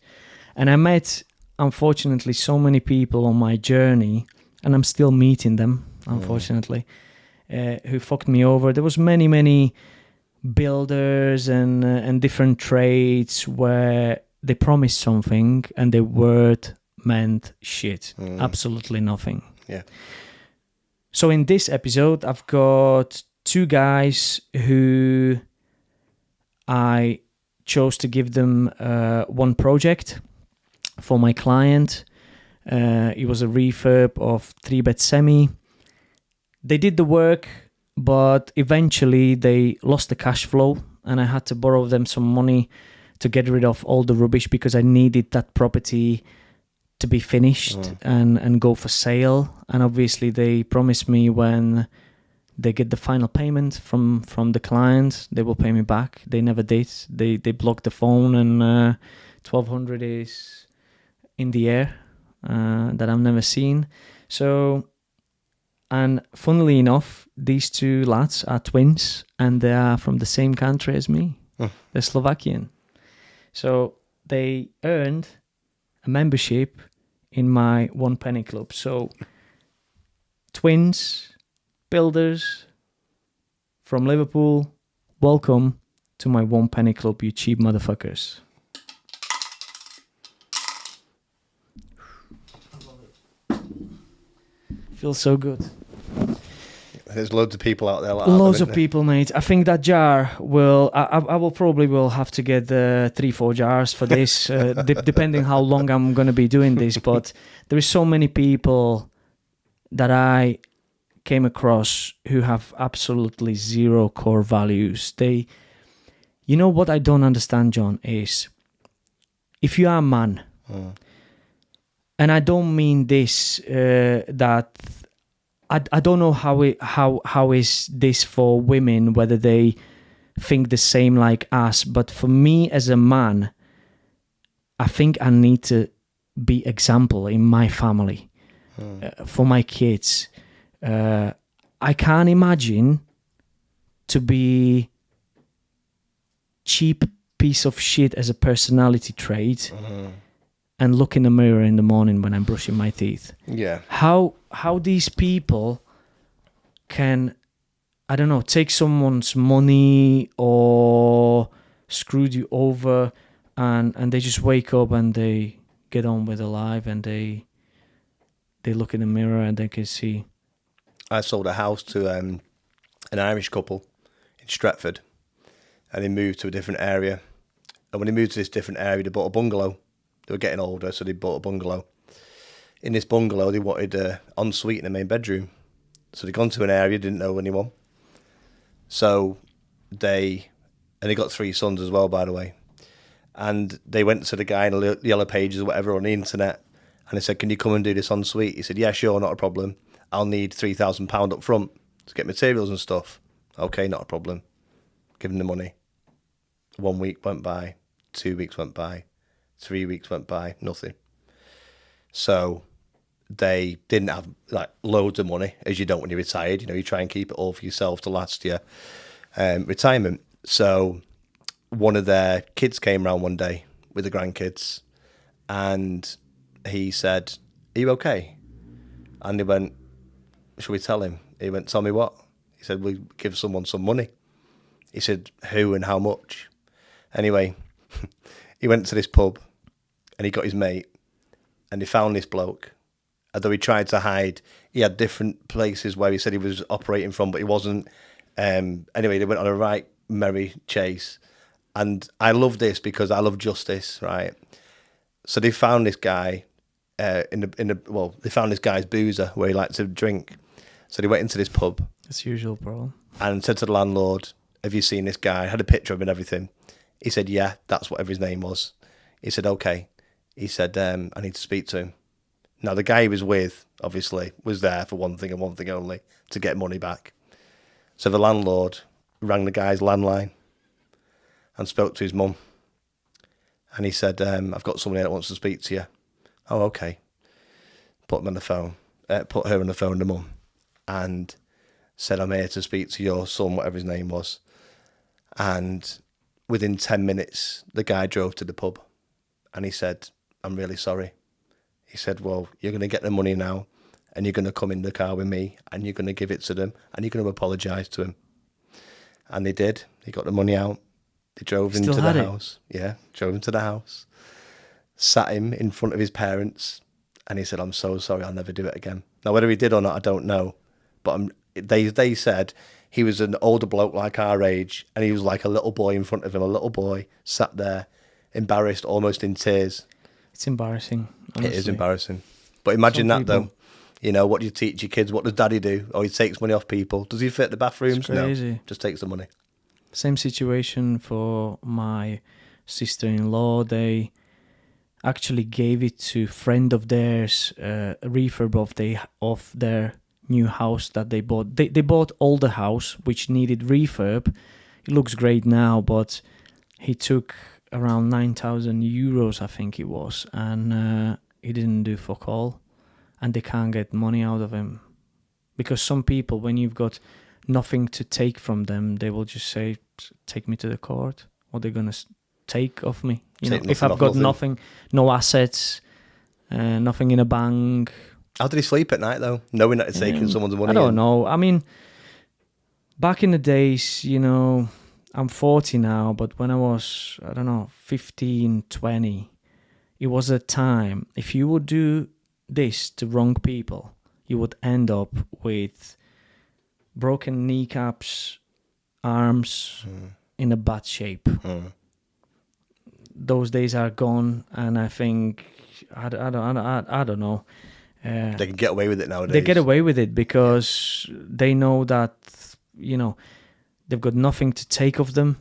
A: And I met, unfortunately, so many people on my journey, and I'm still meeting them, unfortunately, who fucked me over. There was many builders and different trades where they promised something and their word meant shit. Absolutely nothing.
B: Yeah.
A: So in this episode, I've got two guys who I chose to give them one project for my client. It was a refurb of 3-bed semi. They did the work, but eventually they lost the cash flow, and I had to borrow them some money to get rid of all the rubbish, because I needed that property to be finished and go for sale. And obviously they promised me when they get the final payment from the client, they will pay me back. They never did. They blocked the phone, and 1,200 is in the air that I've never seen. So And funnily enough, these two lads are twins, and they are from the same country as me. They're Slovakian. So they earned a membership in my One Penny Club. So twins, builders from Liverpool, welcome to my One Penny Club, you cheap motherfuckers. Feels so good.
B: There's loads of people out there like that.
A: Loads of people, mate. I think that jar will... I will probably have to get 3-4 jars for this, depending how long I'm going to be doing this. But there is so many people that I came across who have absolutely zero core values. You know what I don't understand, John, is if you are a man... And I don't mean this that I don't know how is this for women, whether they think the same like us. But for me as a man, I think I need to be example in my family for my kids. I can't imagine to be cheap piece of shit as a personality trait. And look in the mirror in the morning when I'm brushing my teeth.
B: Yeah.
A: How these people can, I don't know, take someone's money or screw you over, and they just wake up and they get on with their life, and they look in the mirror and they can see.
B: I sold a house to an Irish couple in Stretford, and they moved to a different area. And when they moved to this different area, they bought a bungalow. They were getting older, so they bought a bungalow. In this bungalow, they wanted an ensuite in the main bedroom. So they'd gone to an area, didn't know anyone. So they got 3 sons as well, by the way. And they went to the guy in the Yellow Pages or whatever on the internet, and they said, "Can you come and do this ensuite?" He said, "Yeah, sure, not a problem. I'll need £3,000 up front to get materials and stuff." Okay, not a problem. Give them the money. 1 week went by, 2 weeks went by. 3 weeks went by, nothing. So they didn't have like loads of money, as you don't when you're retired. You know, you try and keep it all for yourself to last your retirement. So one of their kids came round one day with the grandkids, and he said, "Are you okay?" And they went, "Shall we tell him?" He went, "Tell me what?" He said, "We give someone some money." He said, "Who and how much?" Anyway, he went to this pub, and he got his mate, and they found this bloke. Although he tried to hide, he had different places where he said he was operating from, but he wasn't. Anyway, they went on a right merry chase. And I love this because I love justice, right? So they found this guy they found this guy's boozer where he liked to drink. So they went into this pub.
A: As usual, bro.
B: And said to the landlord, "Have you seen this guy?" Had a picture of him and everything. He said, "Yeah, that's whatever his name was." He said, "Okay." He said, "I need to speak to him." Now, the guy he was with, obviously, was there for one thing and one thing only, to get money back. So the landlord rang the guy's landline and spoke to his mum. And he said, "I've got someone here that wants to speak to you." "Oh, okay." Put him on the phone, put her on the phone, the mum, and said, "I'm here to speak to your son," whatever his name was. And within 10 minutes, the guy drove to the pub, and he said, "I'm really sorry." He said, "Well, you're going to get the money now, and you're going to come in the car with me, and you're going to give it to them, and you're going to apologise to him." And they did. They got the money out. They drove him to the house. Yeah, drove him to the house. Sat him in front of his parents, and he said, "I'm so sorry, I'll never do it again." Now, whether he did or not, I don't know. But they said he was an older bloke like our age, and he was like a little boy in front of him, a little boy, sat there, embarrassed, almost in tears.
A: It's embarrassing, honestly.
B: It is embarrassing. But imagine that, though. You know, what do you teach your kids? What does daddy do? Oh, he takes money off people. Does he fit the bathrooms?
A: It's crazy.
B: No, just takes the money.
A: Same situation for my sister-in-law. They actually gave it to a friend of theirs, a refurb of their new house that they bought. They bought older house, which needed refurb. It looks great now, but he took around 9,000 euros, I think it was, and he didn't do fuck all, and they can't get money out of him Because some people, when you've got nothing to take from them, they will just say, take me to the court. What they're going to take off me? If I've got nothing, no assets, nothing in a bank.
B: How did he sleep at night, though, knowing that it's taking someone's money?
A: I don't know. I mean, back in the days, I'm 40 now, but when I was, 15, 20, it was a time, if you would do this to wrong people, you would end up with broken kneecaps, arms in a bad shape. Those days are gone, and I think, I don't know.
B: They can get away with it nowadays.
A: They get away with it because they know that, they've got nothing to take of them.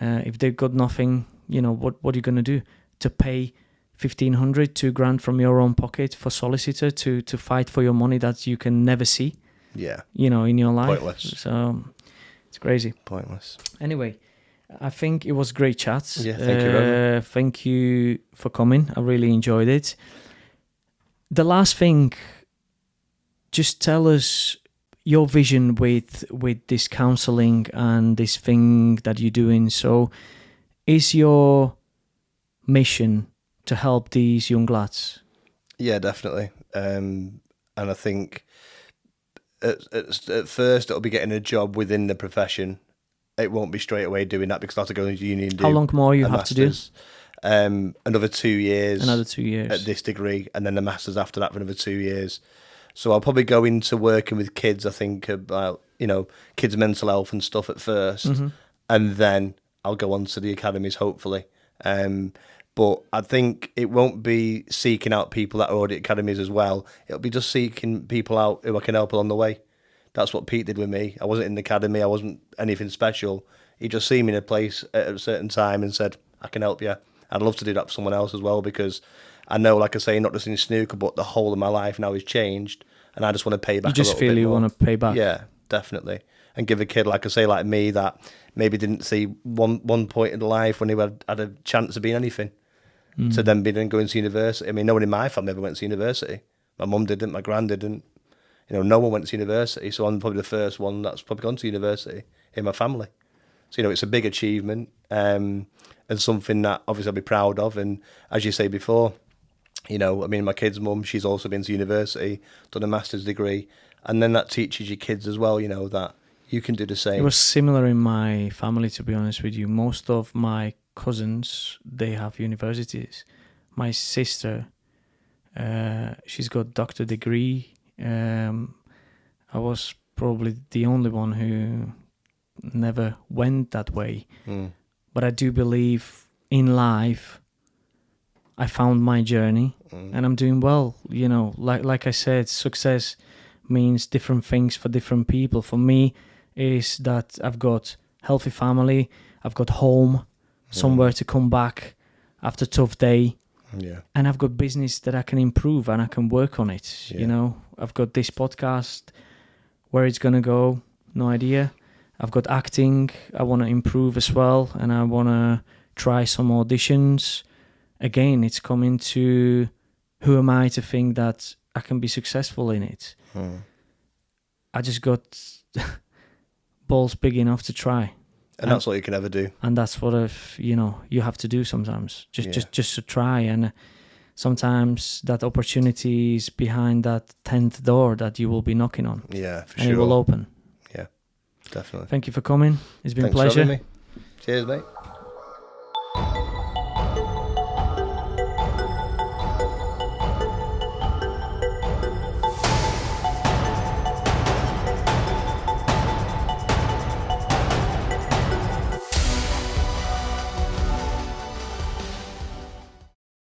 A: If they've got nothing, what are you going to do? To pay $1,500, $2,000 from your own pocket for solicitor to fight for your money that you can never see?
B: Yeah.
A: In your life.
B: Pointless.
A: So it's crazy.
B: Pointless.
A: Anyway, I think it was great chat.
B: Yeah, thank you very much.
A: Thank you for coming. I really enjoyed it. The last thing, just tell us your vision with this counselling and this thing that you're doing. So is your mission to help these young lads?
B: Yeah, definitely. And I think at first it'll be getting a job within the profession. It won't be straight away doing that because I have to go into uni and do
A: How long more you have
B: masters. To do? Another 2 years.
A: Another 2 years.
B: At this degree, and then the masters after that for another 2 years. So I'll probably go into working with kids, I think, about, kids' mental health and stuff at first. And then I'll go on to the academies, hopefully. But I think it won't be seeking out people that are already at academies as well. It'll be just seeking people out who I can help along the way. That's what Pete did with me. I wasn't in the academy. I wasn't anything special. He just seen me in a place at a certain time and said, I can help you. I'd love to do that for someone else as well, because I know, like I say, not just in snooker, but the whole of my life now has changed, and I just want to pay back.
A: You just feel you want to pay back.
B: Yeah, definitely, and give a kid, like I say, like me, that maybe didn't see one point in life when he had a chance of being anything, to then be going to university. I mean, no one in my family ever went to university. My mum didn't, my gran didn't. No one went to university, so I'm probably the first one that's probably gone to university in my family. So, it's a big achievement, and something that obviously I'll be proud of. And as you say before, my kid's mum, she's also been to university, done a master's degree, and then that teaches your kids as well, that you can do the same.
A: It was similar in my family, to be honest with you. Most of my cousins, they have universities. My sister, she's got doctor degree. I was probably the only one who never went that way. But I do believe in life I found my journey, and I'm doing well. Like I said, success means different things for different people. For me, is that I've got healthy family, I've got home, somewhere to come back after a tough day.
B: Yeah.
A: And I've got business that I can improve and I can work on it.
B: Yeah.
A: I've got this podcast, where it's going to go, no idea. I've got acting, I want to improve as well, and I want to try some auditions. Again, it's coming to who am I to think that I can be successful in it. I just got balls big enough to try.
B: And that's all you can ever do.
A: And that's what you have to do sometimes. Just to try. And sometimes that opportunity is behind that 10th door that you will be knocking on.
B: Yeah, for
A: and
B: sure.
A: it will open.
B: Yeah, definitely.
A: Thank you for coming. It's been
B: Thanks
A: a pleasure.
B: for having me. Cheers, mate.